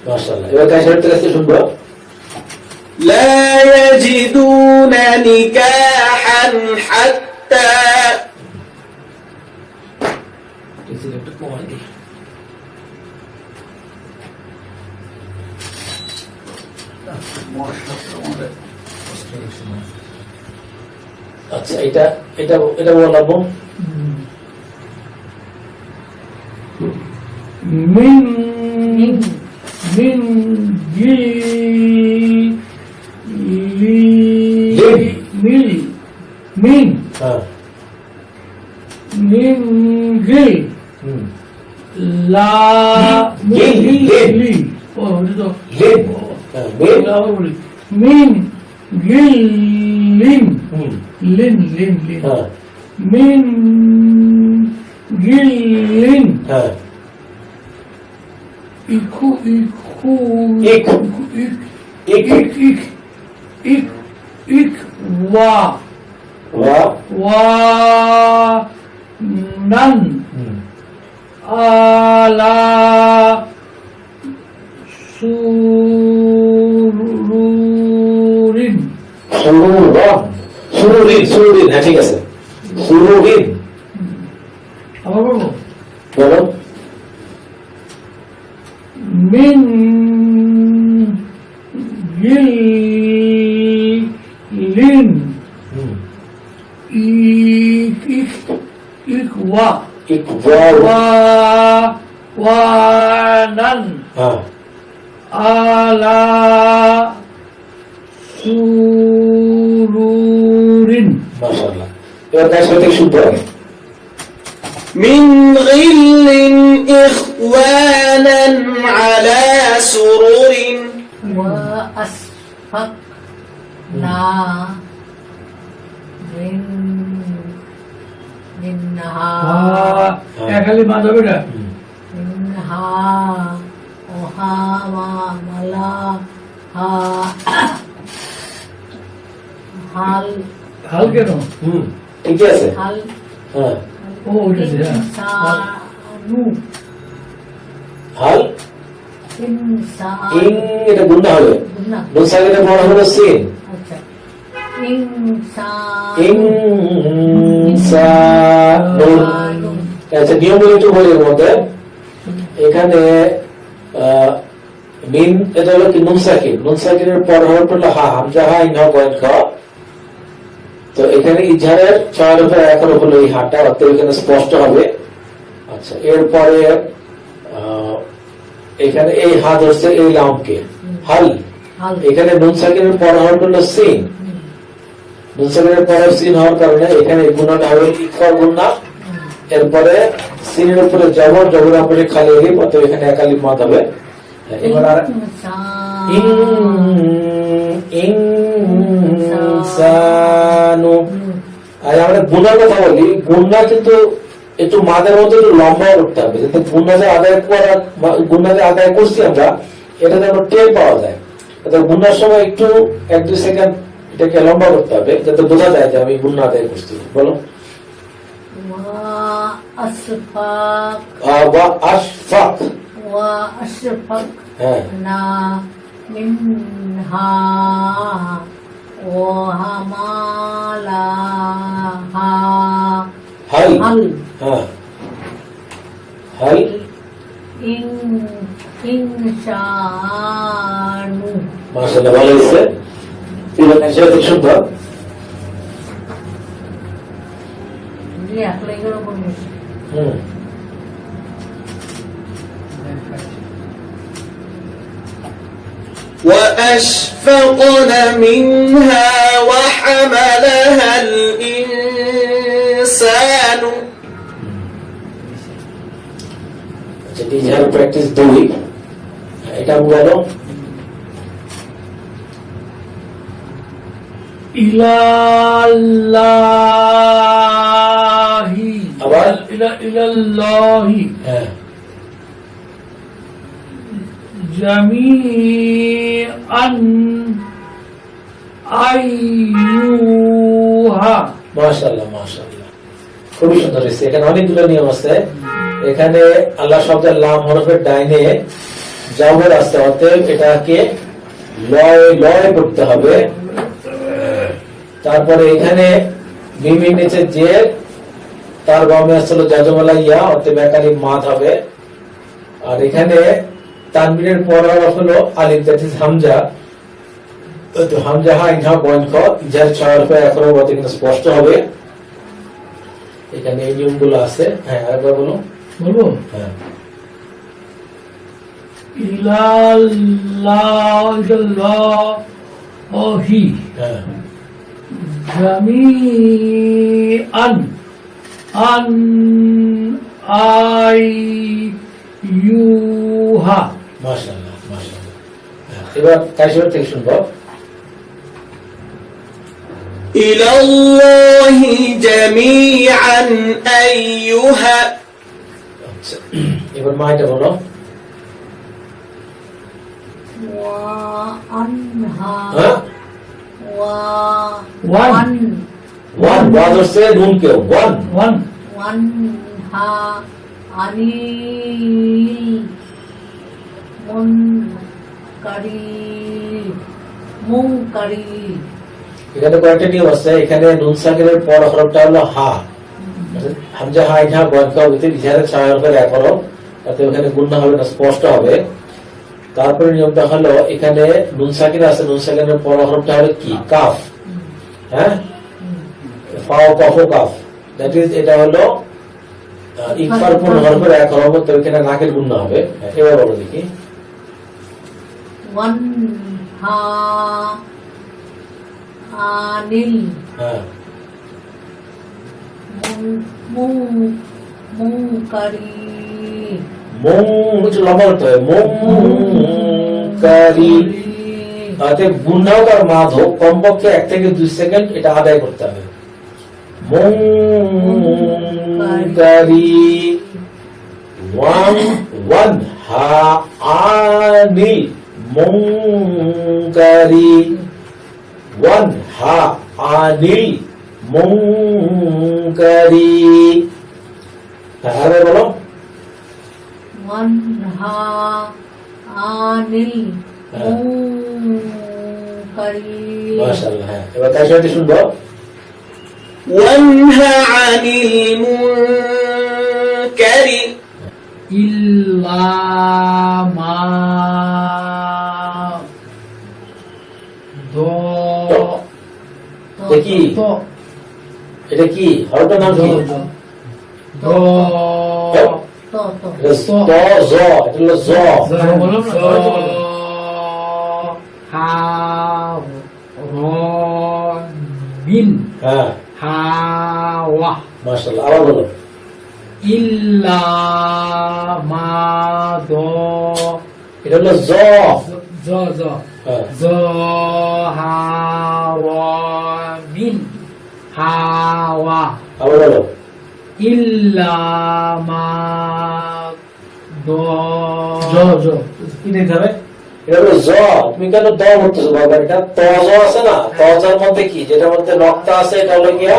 মাশাআল্লাহ। এবার কার সাথে কাছে শুনবো। لا يجدون نكاحا حتى আচ্ছা এটা এটা এটা বলবো মিন من মিন লি মিল মিন হ্যাঁ মিন গিল হুম লা গিল, গিল। লি ও এটা লিন, হ্যাঁ মিন, বলি মিন গিল লিন হুম লিন লিন লিন হ্যাঁ মিন গিল লিন হ্যাঁ ইকু ইকু ইক, ইক ইক, ইক ইক ইক ইক ওয়া ওয়া, ওয়া নান হুম আলা সুরুরিন সুরুরিন, সুরুরিন, সুরুরিন, হ্যাঁ ঠিক আছে, সুরুরিন। আবার বলবো বলো মিন গিল লিন হুম ইক ইক ইক ওয়া ইক, ওয়া, ওয়া ওয়া নান হ্যাঁ আলা সুরুরিন মাশাআল্লাহ। এবার কার সাথে শুনবো। من غل إخوانا على سرر وأسفقنا মিন মিনহা একালি মা যাবে না মিনহা ওহা মা মালা হা হাল হাল কেন ঠিক আছে হাল হ্যাঁ ও উঠেছে ইনসানু হাল ইনসান ইং এটা গুণা হবে না নুন সাকিনের পর হলো সিন আচ্ছা ইনসান ইনসানু আচ্ছা নিয়মগুলো একটু বলি এর মধ্যে এখানে মিন এটা হলো কি নুন সাকিনের পর হলো হা হামজা হা ইন হা গয়েন খ তো এখানে ইজহারের 6 রূপে এক হলো এই হাটা অর্থাৎ এখানে স্পষ্ট হবে আচ্ছা এরপরে এখানে এই হা ধরছে এই লামকে হাল হাল এখানে নুন সাকিনের পর হলো সিন নুন সাকিনের পর সিন হওয়ার কারণে এখানে গুণাটা হবে ইকফা গুণা এরপরে সিনের উপরে জবর উপরে খালি লিপ অর্থাৎ এখানে একালিপ মাদ হবে এবার আর ইনসানু আর আমরা গুণার কথা বলি গুণা কিন্তু একটু মাদের মধ্যে একটু লম্বা করতে হবে যাতে গুণা যে আদায় করছি আমরা এটা যেন টের পাওয়া যায় গুণার সময় একটু 1-2 সেকেন্ড এটাকে লম্বা করতে হবে যাতে বোঝা যায় যে আমি গুণা আদায় করছি বলো আশফাক হ্যাঁ মিনহা ওয়াহামালাহা হাল হাল হ্যাঁ হাল ইনসানু মাশাআল্লাহ ভালো হয়েছে খুব সুন্দর একলাই করে বলবো وأشفقن منها وحملها الإنسان আচ্ছা ইজহার প্র্যাকটিস 2 এটা বলো ইলাল্লাহি আবার ইলাল্লাহি হ্যাঁ জামিআন আইয়ুহা মাশাআল্লাহ খুবই সুন্দর হয়েছে এখানে অনেকগুলো নিয়ম আছে এখানে আল্লাহ শব্দের লাম হরফের ডাইনে জবর আছে অতএব এটাকে লয় করতে হবে তারপরে এখানে মিমের নিচে যে তার বামে আসলে যজমালা ইয়া অতএব একালিপ মাদ হবে আর এখানে তানবিনের পর হরফ হলো আলিফ দ্যাট ইজ হামজা তো হামজা হা ইনহা পয়েন্ট খ ইজার 6 হরফে এক হরফ অত কিন্তু স্পষ্ট হবে এখানে এই নিয়মগুলো আছে হ্যাঁ আরেকবার বলো বলবো হ্যাঁ ইলাল্লাহি হ্যাঁ জামিআন আইয়ুহা মাশাআল্লাহ এবার কাশির থেকে শুনবো إلى الله جميعا أيها আচ্ছা এবার মাইটা বলো ওয়ানহা হ্যাঁ ওয়ান ওয়ান ওয়াজ হচ্ছে নুন কে ওয়ান ওয়ানহা আনিল মুনকারি এখানে কয়েকটা নিয়ম আছে এখানে নুন সাকিনের পর হরফটা হলো হা হামজা হা ইহা গয়কা ভিতরে ইজহারের 6 হরফের এক হরফ অতএব এখানে গুণনা হবে না স্পষ্ট হবে তারপরে নিয়মটা হলো এখানে নুন সাকিন আছে নুন সাকিনের পর হরফটা হলো কি কাফ হ্যাঁ ফাও কাফ কাফ দ্যাট ইজ এটা হলো ইকফার পূর্ণ হরফের এক হরফ তো এখানে নাকের গুণনা হবে এবার বলো দেখি ওয়ানহা আনিল হ্যাঁ মুনকারি একটু লম্বা করতে হবে মুনকারি অতএব গুণাও আর মাদ হোক কমপক্ষে 1 থেকে 2 সেকেন্ড এটা আদায় করতে হবে মুনকারি ওয়ান হা আনিল মুনকারি ওয়ান হা আনিল মুনকারি তাহলে বলো ওয়ানহা আনিল মুনকারি মাশাআল্লাহ হ্যাঁ এবার তার সাথে শুনবো وانهى عن المنكر إلا ما দেখি এটা কি হরফের নাম কি তো এটা ত জ এটা হলো জ বিন হ্যাঁ হাওয়া মাশাআল্লাহ আবার বলো ইল্লা মা দ এটা হলো জ জ জ হ্যাঁ জ হাওয়া মিন হাওয়া আবার বলো ইল্লা মা দ কি দেখতে হবে? এটা হলো জ তুমি কেন দ বলতেছো বাবা এটা ত জ আছে না ত জের মধ্যে কি যেটার মধ্যে নক্তা আছে এটা হলো গিয়া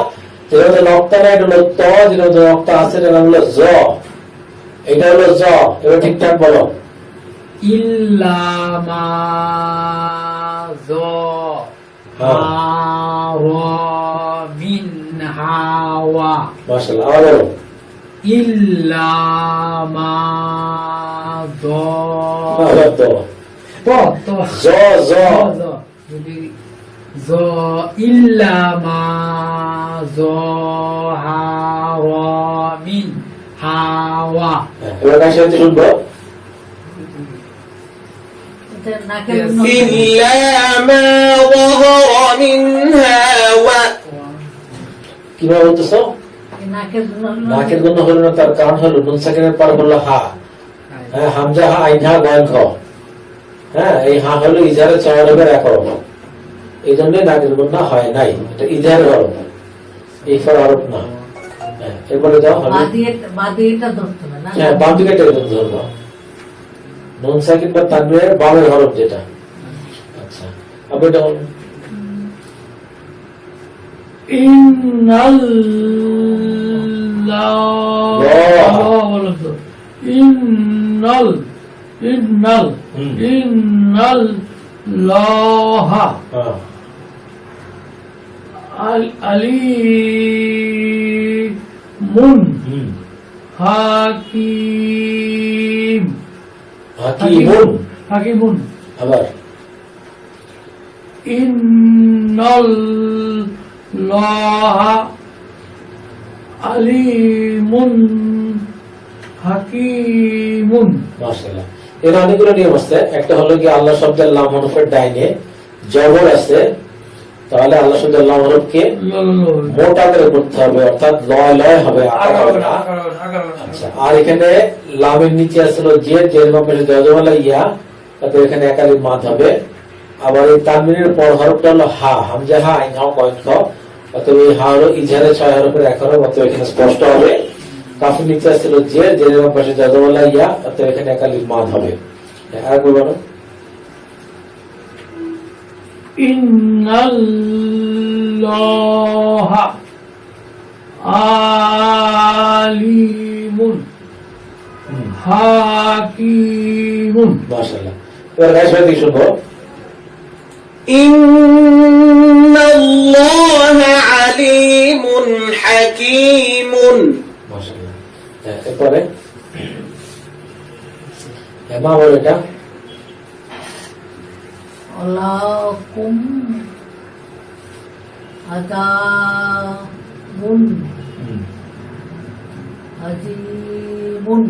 যেটা মধ্যে নক্তা নাই এটা হলো ত যেটা মধ্যে নক্তা আছে এটা হলো জ এটা হলো জ এবার ঠিকঠাক বলো ইল্লা মা জ হাওয়া মিন হাওয়া মাশাআল্লাহ আবার বলো ইল্লা মা দ আবার তো তো জ জ জ ইল্লা মা জ হাওয়া মিন হাওয়া এবার কার সাথে শুনবো এটা নাকের إلا ما ظهر منها কিভাবে বলতেছো নাকের গন্ধ হলো না তার কারণ হলো নুন সাকিনের পর হলো হা হ্যাঁ হামজা হা আইন হা গয়েন খ হ্যাঁ এই হা হলো ইজারে চয়নের এক হরফ এই জন্য নাকের গন্ধ হয় নাই এটা ইজারের হরফ এই ফর হরফ না হ্যাঁ এরপরে যাও হবে বাদিয়েটা ধরতে হবে না হ্যাঁ বাম দিকে টেনে ধরবো নুন সাকিন বা তানবীরের বামের হরফ যেটা আচ্ছা আবার এটা বলো। ইন্নাল্লাহা হ্যাঁ আলিমুন হুম হাকিম হাকিমুন হাকিমুন আবার ইন্নাল্লাহা আলিমুন হাকিমুন মাশাআল্লাহ এর অনেকগুলো নিয়ম আছে একটা হলো কি আল্লাহ শব্দের লাম হরফের ডাইনে জবর আছে তাহলে আল্লাহ শব্দের লাম হরফকে মোটা করে করতে হবে অর্থাৎ লয় লয় হবে আকার হবে না আচ্ছা আর এখানে লামের নিচে আসলো যে জের মাপের জজমালা ইয়া তাতে এখানে একালিক মাদ হবে আবার এই তানবিনের পর হরফটা হলো হা হামজা হা আইন হা কয়েন খ অতএব এই হা হলো ইজহারে 6 হরফের এক হরফ অতএব এখানে স্পষ্ট হবে কাফের নিচে আসলো যে জের মাপের জজমালা ইয়া অতএব এখানে একালিক মাদ হবে আর বলবো না ইন্নাল্লাহা আলিমুন হাকিমুন মাশাআল্লাহ এবার গাইস ভাই শুনবো إن الله عليم حكيم মাশাআল্লাহ এরপরে মা বলে এটা আলাকুম আদাবুন আজিমুন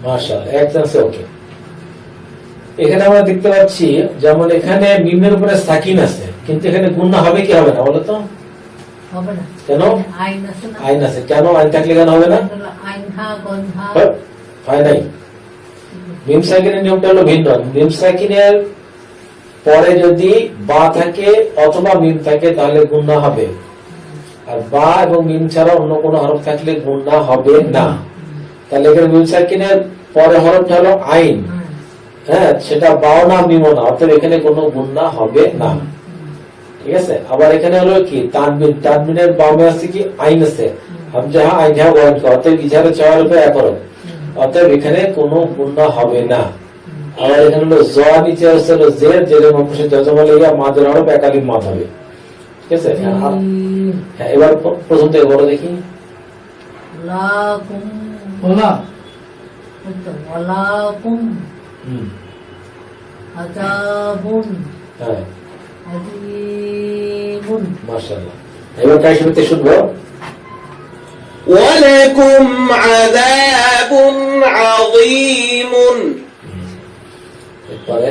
মাশাআল্লাহ একদম ওকে এখানে আমরা দেখতে পাচ্ছি যেমন এখানে মিমের উপরে সাকিন আছে কিন্তু এখানে গুণনা হবে কি হবে না বলো তো হবে না কেন আইন আছে না আইন আছে কেন আইন থাকলে কেন হবে না আইন হা গন্ধা হয় নাই মিম সাকিনের নিয়মটা হলো ভিন্ন মিম সাকিনের পরে যদি বা থাকে অথবা মিম থাকে তাহলে গুণনা হবে আর বা এবং মিম ছাড়া অন্য কোনো হরফ থাকলে গুণনা হবে না। তাহলে এখানে নুন সাকিনের পরে হরফটা হলো আইন, হ্যাঁ, সেটা বাও না মিমও না, অর্থাৎ এখানে কোনো গুণনা হবে না। ঠিক আছে, আবার এখানে হলো কি তানবিন, তানবিনের বামে আছে কি আইন আছে, হামজা আইন হা ওয়ান কা, অর্থাৎ ইজারে চাওয়ার উপরে এক হরফ, অর্থাৎ এখানে কোনো গুণনা হবে না। আবার এখানে হলো জ, নিচে আছে হলো জের, জেরের মধ্যে যজমা লেগে মাদের হরফ একালিম মাদ হবে। ঠিক আছে, হ্যাঁ, এবার প্রথম থেকে বলো দেখি। লাকুম ওলা ওয়ালাকুম হুম, আযাবুন হ্যাঁ, আযীমুন। মাশাআল্লাহ। এবার কাই শুনতে শুনবো। ولكم عذاب عظيم এরপরে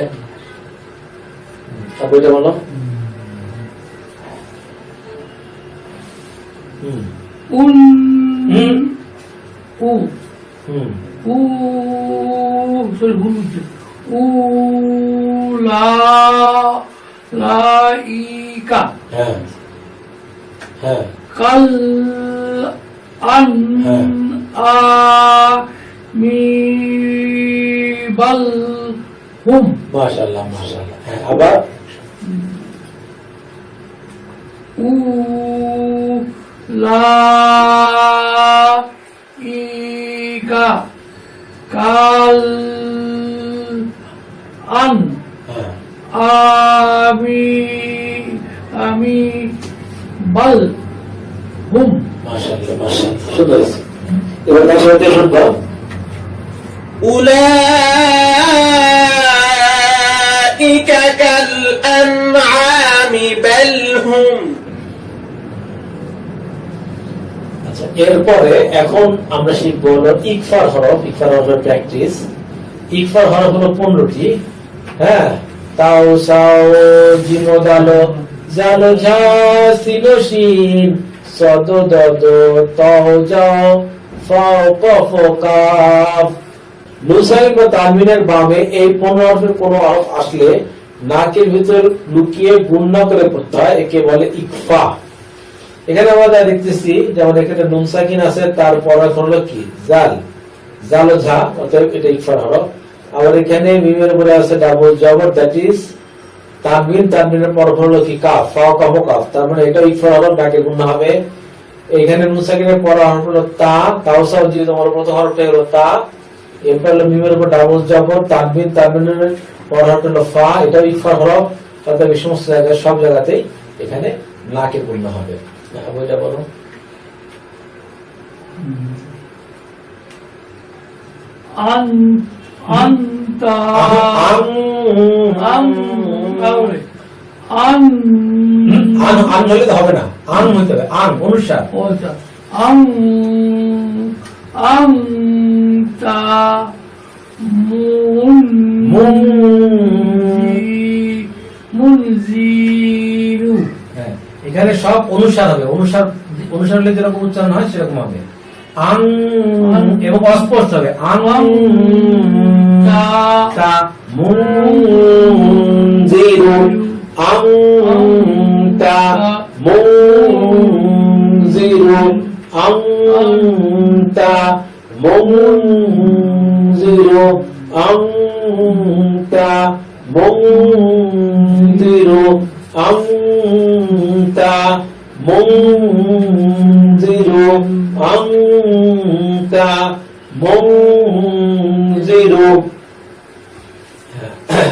তারপর এটা বলো। হুম উন হুম উ হুম উ সরি ভুল হচ্ছে। উ লা লাইকা হ্যাঁ হ্যাঁ কাল আন হ্যাঁ। আ মি বাল হুম মাশাআল্লাহ মাশাআল্লাহ। হ্যাঁ, আবার উ লা ইকা কাল আন হ্যাঁ আমি বাল হুম মাশাআল্লাহ মাশাআল্লাহ, সুন্দর হয়েছে। এবার কাই শুনতে শুনবো। أولئك كالأنعام بل هم আচ্ছা, এরপরে এখন আমরা শিখবো হলো ইকফার হরফ। ইকফার হরফের প্র্যাকটিস। ইকফার হরফ হলো 15টি। হ্যাঁ, তাও সাও জিমো দালো জালো ঝা সিলো শিন সদ দদ তাও যাও ফাও কফ কাফ। নুসাইন বা তানবিনের বামে এই 15 হরফের কোনো হরফ আসলে নাকের ভিতর লুকিয়ে গুণনা করে পড়তে হয়, একে বলে ইকফা। এখানে আমরা যা দেখতেছি, যেমন এখানে নুন সাকিন আছে, তারপর হলো কি জাল, জালো ঝা, অতএব এটা ইকফার হরফ। আবার এখানে মিমের উপরে আছে ডাবল জবর, দ্যাট ইজ তানবিন, তানবিনের পর হলো কি কাফ, ফাও কাফ কাফ, তার মানে এটা ইকফার হরফ, নাকে গুণনা হবে। এখানে নুন সাকিনের পর হরফ হলো তা, তাও সাও যে তোমার প্রথম হরফটা হলো তা, এরপর হলো মিমের উপর ডাবল জবর, তানবিন, তানবিনের পর হরফ হলো ফা, এটাও ইকফার হরফ। অর্থাৎ এই সমস্ত জায়গায় সব জায়গাতেই এখানে নাকে গুণনা হবে। বইটা বলো। আন আন্তা আন আন কাউরে আন আন আন হলে তো হবে না, আন হইতে হবে, আন অনুসার। ওটা আন আন্তা মুনজিরু। হ্যাঁ, এখানে সব অনুসার হবে, অনুসার অনুসার হলে যেরকম উচ্চারণ হয় সেরকম হবে। আন এবং অস্পষ্ট হবে, আন তা মুনজিরু, আনতা মুনজিরু, আনতা মুনজিরু, আনতা মুনজিরু, আনতা মুনজিরু, আনতা মুনজিরু।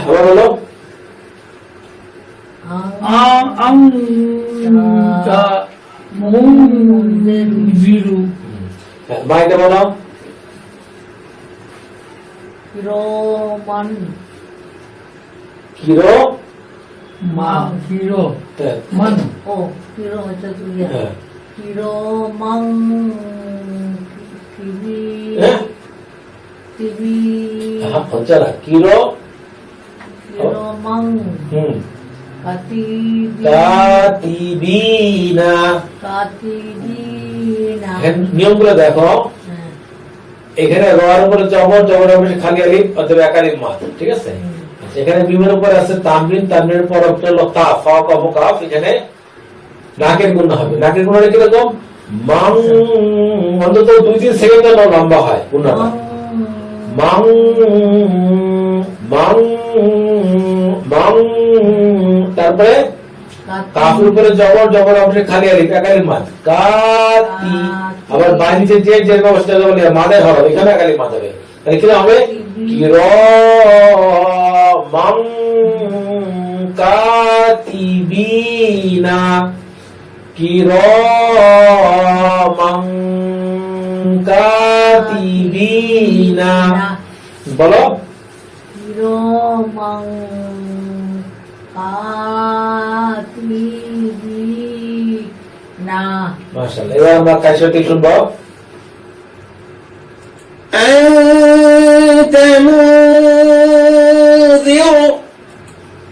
আবার বলো। আন্তা মুনজিরু। মাইটা বলো। কিরমান কিরো মা হিরো হ্যাঁ, মান ও কিরো হচ্ছে তুই হ্যাঁ, কিরমান কিবি হ্যাঁ, কিবি হচ্ছে না, কিরো কিরমান কাতিবি কাতিবিনা। কাতিবিনা। নিয়মগুলো দেখো, হ্যাঁ। এখানে রয়ের উপরে জবর, জবরের উপরে খালি আলিফ অথবা এক আলিফ মাদ। ঠিক আছে, এখানে মিমের উপরে আছে তানবিন, তানবিনের পর হলো কাফ, ফা কাফ কাফ। এখানে নাকের গুণা হবে। নাকের গুণাটা কিরকম? মাং, অন্তত 2-3 সেকেন্ড লম্বা হয় গুণাটা। মাং মাং মাং, তারপরে কাফের উপরে জবর, জবর অংশে খালি আলিফ, একালিফ মাদ, কাতি। আবার বাড়িতে যে যেরকম অবস্থা বলে মাদে হরফ, এখানে একালিফ মাদ হবে। তাহলে কি হবে? কিরামাং কাতিবিনা, কিরামাং কাতিবিনা। বলো কিরমাং কাতিবিনা। মাশাআল্লাহ। এবার আমরা কায়সাটি শুনবো। أنت منذر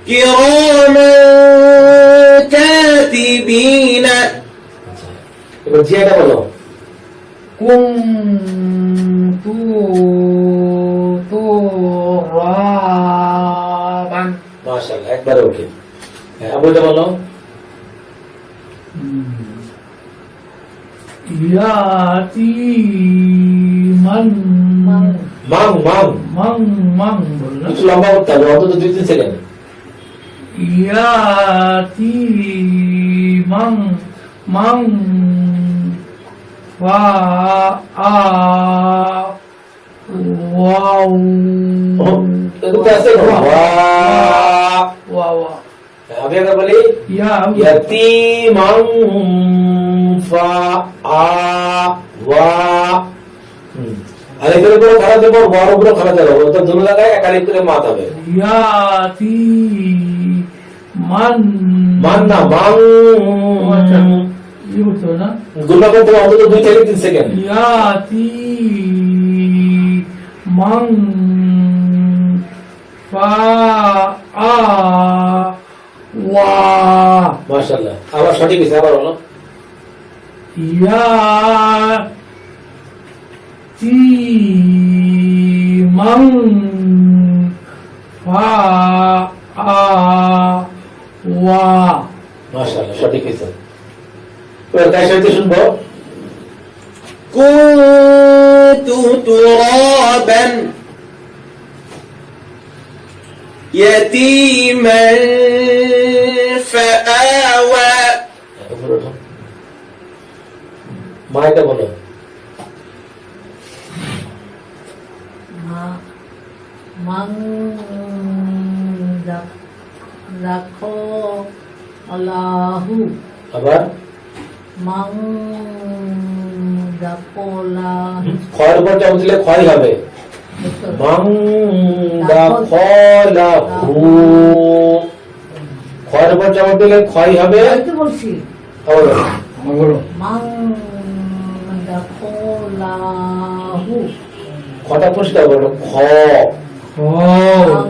كراما كاتبين এবার জিয়াটা বলো। কুনতু তুরাবান। মাশাআল্লাহ, একবারে ওকে। হ্যাঁ, আবুটা বলো। ইয়াতি মান মাং মাং মাং, মাং মাং বললাম। কিছু লম্বা করতে হবে, অন্তত 2-3 সেকেন্ড। ইয়াতি মাং মাং ফা আ ওয়াও এগুলো আছে না? ওয়া ওয়া ওয়া আমি একবার বলি। ইয়া ইয়াতিমাং ফা আ ওয়া। আলিফের উপরে খাড়া দেবো, ওয়ার উপরে খাড়া দেবো, তো দুটো জায়গায় একালিফ করে মাত হবে। ইয়াতি মান মান না, মাং। আচ্ছা, ই হতো না। গুণা করতে হবে অন্তত 2-3 সেকেন্ড। ইয়াতি মান ফা আ ওয়া। মাশাআল্লাহ, আবার সঠিক হয়েছে, আবার বলো। ইয়াতি মান ফা আ ওয়া। মাশাআল্লাহ, সঠিক হয়েছে। এবার কায়সাটি শুনবো। كنت ترابا يتيما فآوى মায়েটা বলো। মাং রাখো আল্লাহু। আবার মাং রাখোলাহু। খয়ের উপর চাপ দিলে ক্ষয় হবে। মাং দাখলাহু, খয়ের উপর চাপ দিলে ক্ষয় হবে। এই তো বলছি। আবার বলো। আমার বলো। মাং রাখোলাহু। খটা পরিষ্কার করো, খ। মাং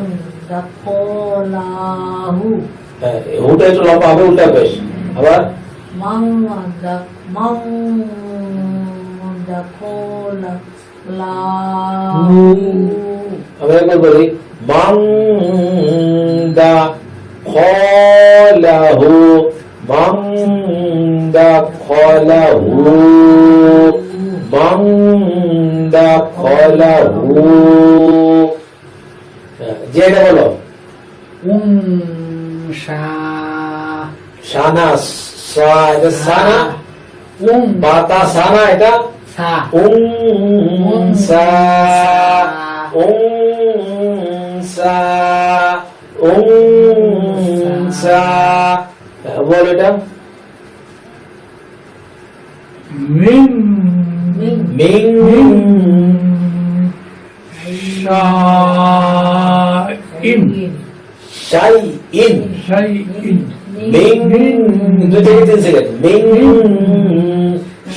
রাখোলাহু। হ্যাঁ, হুটা একটু লম্বা হবে, উল্টা বেশ। আবার মাং রাখোলাহু। আমি একবার বলি। মাং দা খলাহু, মাং দা খলাহু, মাং দা খলাহু। যেটা বলো। সানা, সা, এটা সানা। বাতা সানা, এটা সা উংসা, উংসা, উংসা। বল এটা। মিং মিং শাইন শাইইন, শাইইন মিং 2-3 সেকেন্ড। মিং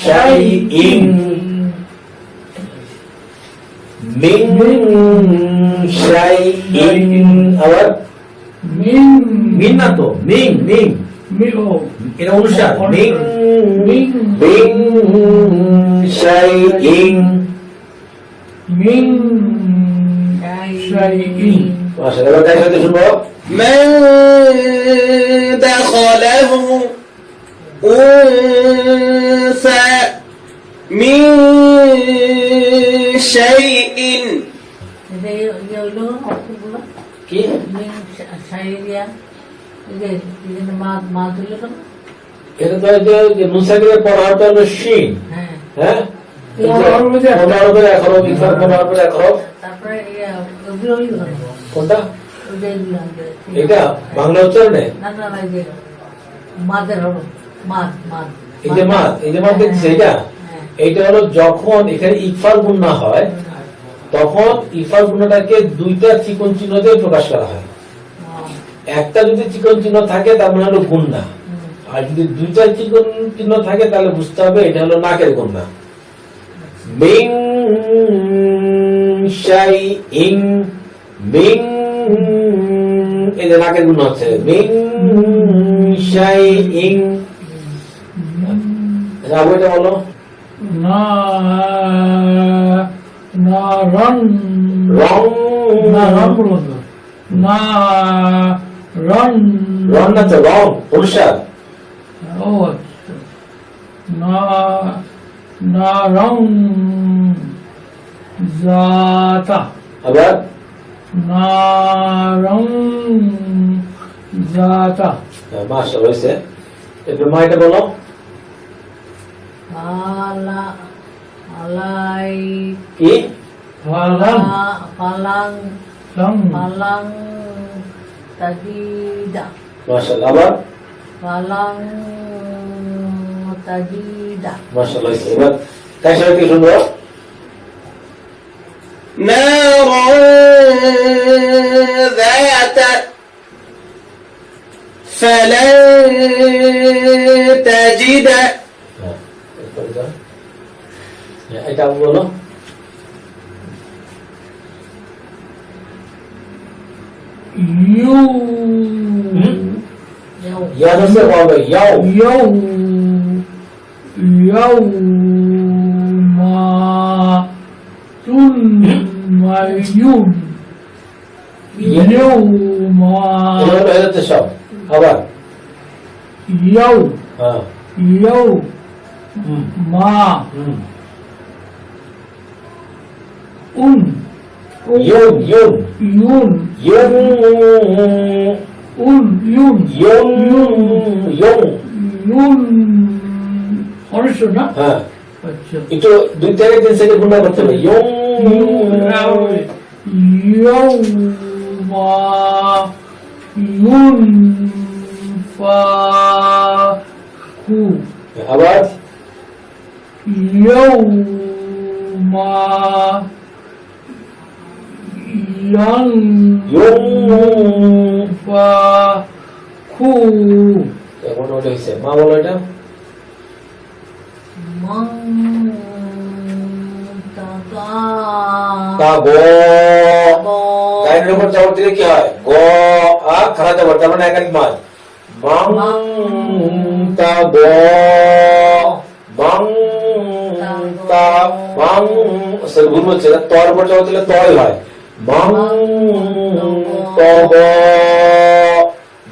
শাইইন, মিং শাইইন। আবার মিং মিন না তো, মিং মিং, মিও এটা অনুসার। মিং মিং মিং শাইইন। মিং শাইইন। মাশাআল্লাহ, এবার কার সাথে শুনবো। من دخله أنثى من شيء এটা হলো অর্থগুলো কি মিন শাইরিয়া এখানে মা তুলে তো এটা তো যে নুসাগিরের পড়াটা হলো শিন হ্যাঁ হ্যাঁ পনেরো পনেরো এক হরফ ইফার পনেরো এক হরফ তারপরে ওগুলো কোনটা ওটাই এটা বাংলা উচ্চারণে না না না যে মাদের হলো মাদ মাদ এই যে মাদ দেখছি এটা হ্যাঁ এইটা হলো যখন এখানে ইকফার গুণা হয় তখন ইফার গুণটাকে দুইটা চিকন চিহ্ন দিয়ে প্রকাশ করা হয়। একটা যদি চিকন চিহ্ন থাকে তার মানে হলো গুণা, আর যদি দুইটা চিকন চিহ্ন থাকে তাহলে বুঝতে হবে এটা হলো নাকের গুণা। মিং শাইইন মিং, এই যে নাকের গুণা হচ্ছে মিং শাইইন। আবু এটা বলো না না রং রং না রং বলবো তো না রং রং না তো রং পুরুষার ও আচ্ছা না না রং জাতা আবার না রং জাতা মাশাআল্লাহ হয়েছে। এরপর মা এটা বলো আলা আলাই কি ফালাং পালাং লং পালাং তাজিদা মাশাআল্লাহ আবার পালাং তাজিদা মাশাআল্লাহ হয়েছে। এবার তাই সাথে কি শুনবো نارا ذات فلن تجد এটা বলো ইউ ইয়া হচ্ছে বলবে ইয়াও ইয়াউ ইয়াউমা তুলমায়ুন ইয়াউমা এগুলো হয়ে যাচ্ছে সব। আবার ইয়াউ হ্যাঁ ইয়াউ মা উন ইউন ইউন ইউন ইউন উন ইউন ইউন ইউন ইউন অনেক না হ্যাঁ আচ্ছা একটু 2 থেকে 3 সেকেন্ড গুণা করতে হবে ইউন ইয়ৌমা ইউনফাখু আবার ইয়ৌমা ইউন ইয়ানফাখু এখন ওটা হয়েছে মা বলো এটা মং তাগা তা গ গাইনের উপর চাপড় দিলে কি হয় গ আ খারাপ চাপড় তার মানে একাধিক মাস মাং তা গ মাং তা মাং সে ভুল বলছে তর উপর চাপড় দিলে তয় হয় মাং তগ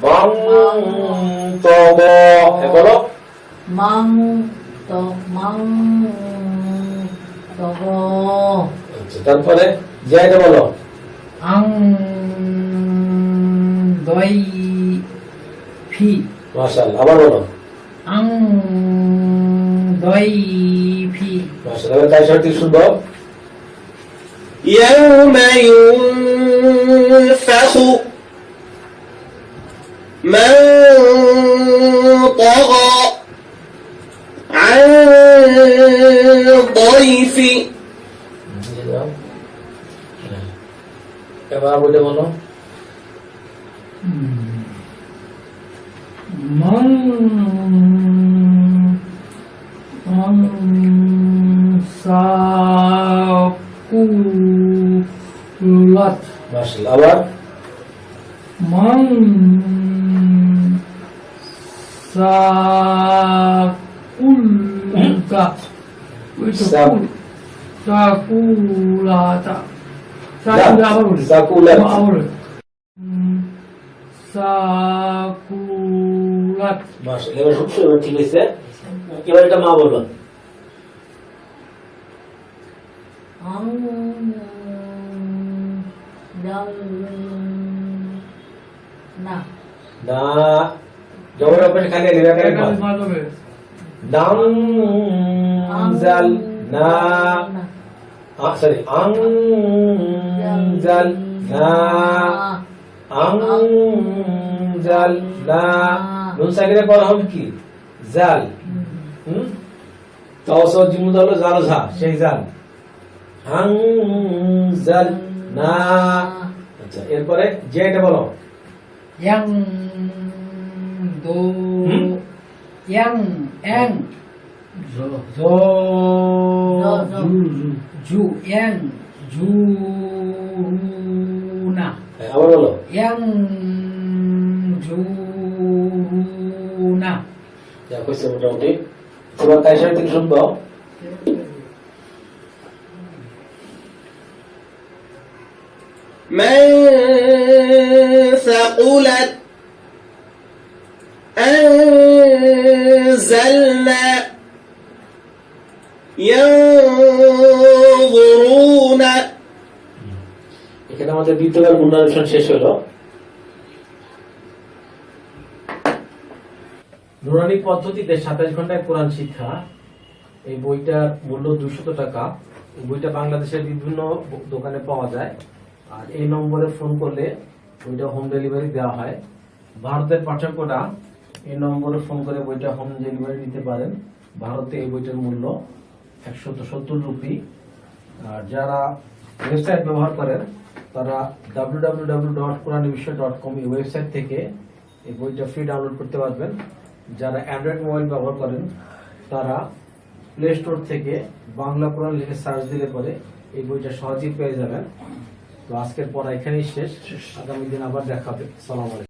মাং তগ বলো মাং তো মাং তগ আচ্ছা তারপরে জায়গা বলো আং দই ফি মাশাআল্লাহ আবার বলো আং দই ফি মাশাআল্লাহ এবার তাই শর্ত শুনবো يوم ينفخ من طغى عن ضيف এবার বলে বলো মান সাকুলাত মাশাআল্লাহ আবার মান সাকুলাত ওই তো সাকুলাতা সাকুলা আবার বলি সাকুলাত আবার সাকুলাত ফুলাত মাশাআল্লাহ, এবার খুব সুন্দর, ঠিক হয়েছে। এবার এটা মা বলবো। আং জাল না না, জবর আপনি খালি আলিফ একারে একালে মা। মা হবে দাম জাল না, সরি, আং জাল না, আং জাল না। নুন সাকিনের পর হবে কি? জাল। তাওসর জিমুদ হলো জাল ঝা, সেই জাল। আং জাল না। আচ্ছা, এরপরে যে এটা বলো। yang do yang eng Joe zo Joe ju yang juruna হ্যাঁ, আবার বলো। yang juruna যা কইছে মোটামুটি। তোমার কাইসার থেকে শুনবো। من ثقلت أنزلنا ينظرون। এখানে আমাদের দ্বিতীয়বার পুনরাবৃত্তি শেষ হলো। নুরানি পদ্ধতিতে 27 ঘন্টায় কোরআন শিক্ষা, এই বইটার মূল্য 200 টাকা। এই বইটা বাংলাদেশের বিভিন্ন দোকানে পাওয়া যায়, আর এই নম্বরে ফোন করলে বইটা হোম ডেলিভারি দেওয়া হয়। ভারতের পাঠকরা এই নম্বরে ফোন করে বইটা হোম ডেলিভারি দিতে পারেন। ভারতে এই বইটার মূল্য 170 রুপি। আর যারা ওয়েবসাইট ব্যবহার করেন তারা www.quranibiswa.com এই ওয়েবসাইট থেকে এই বইটা ফ্রি ডাউনলোড করতে পারবেন। যারা অ্যান্ড্রয়েড মোবাইল ব্যবহার করেন তারা প্লে স্টোর থেকে বাংলা কোরআন লিখে সার্চ দিলে পরে এই বইটা সহজেই পেয়ে যাবেন। তো আজকের পড়া এখানেই শেষ। আগামী দিন আবার দেখা হবে। সালাম আলাইকুম।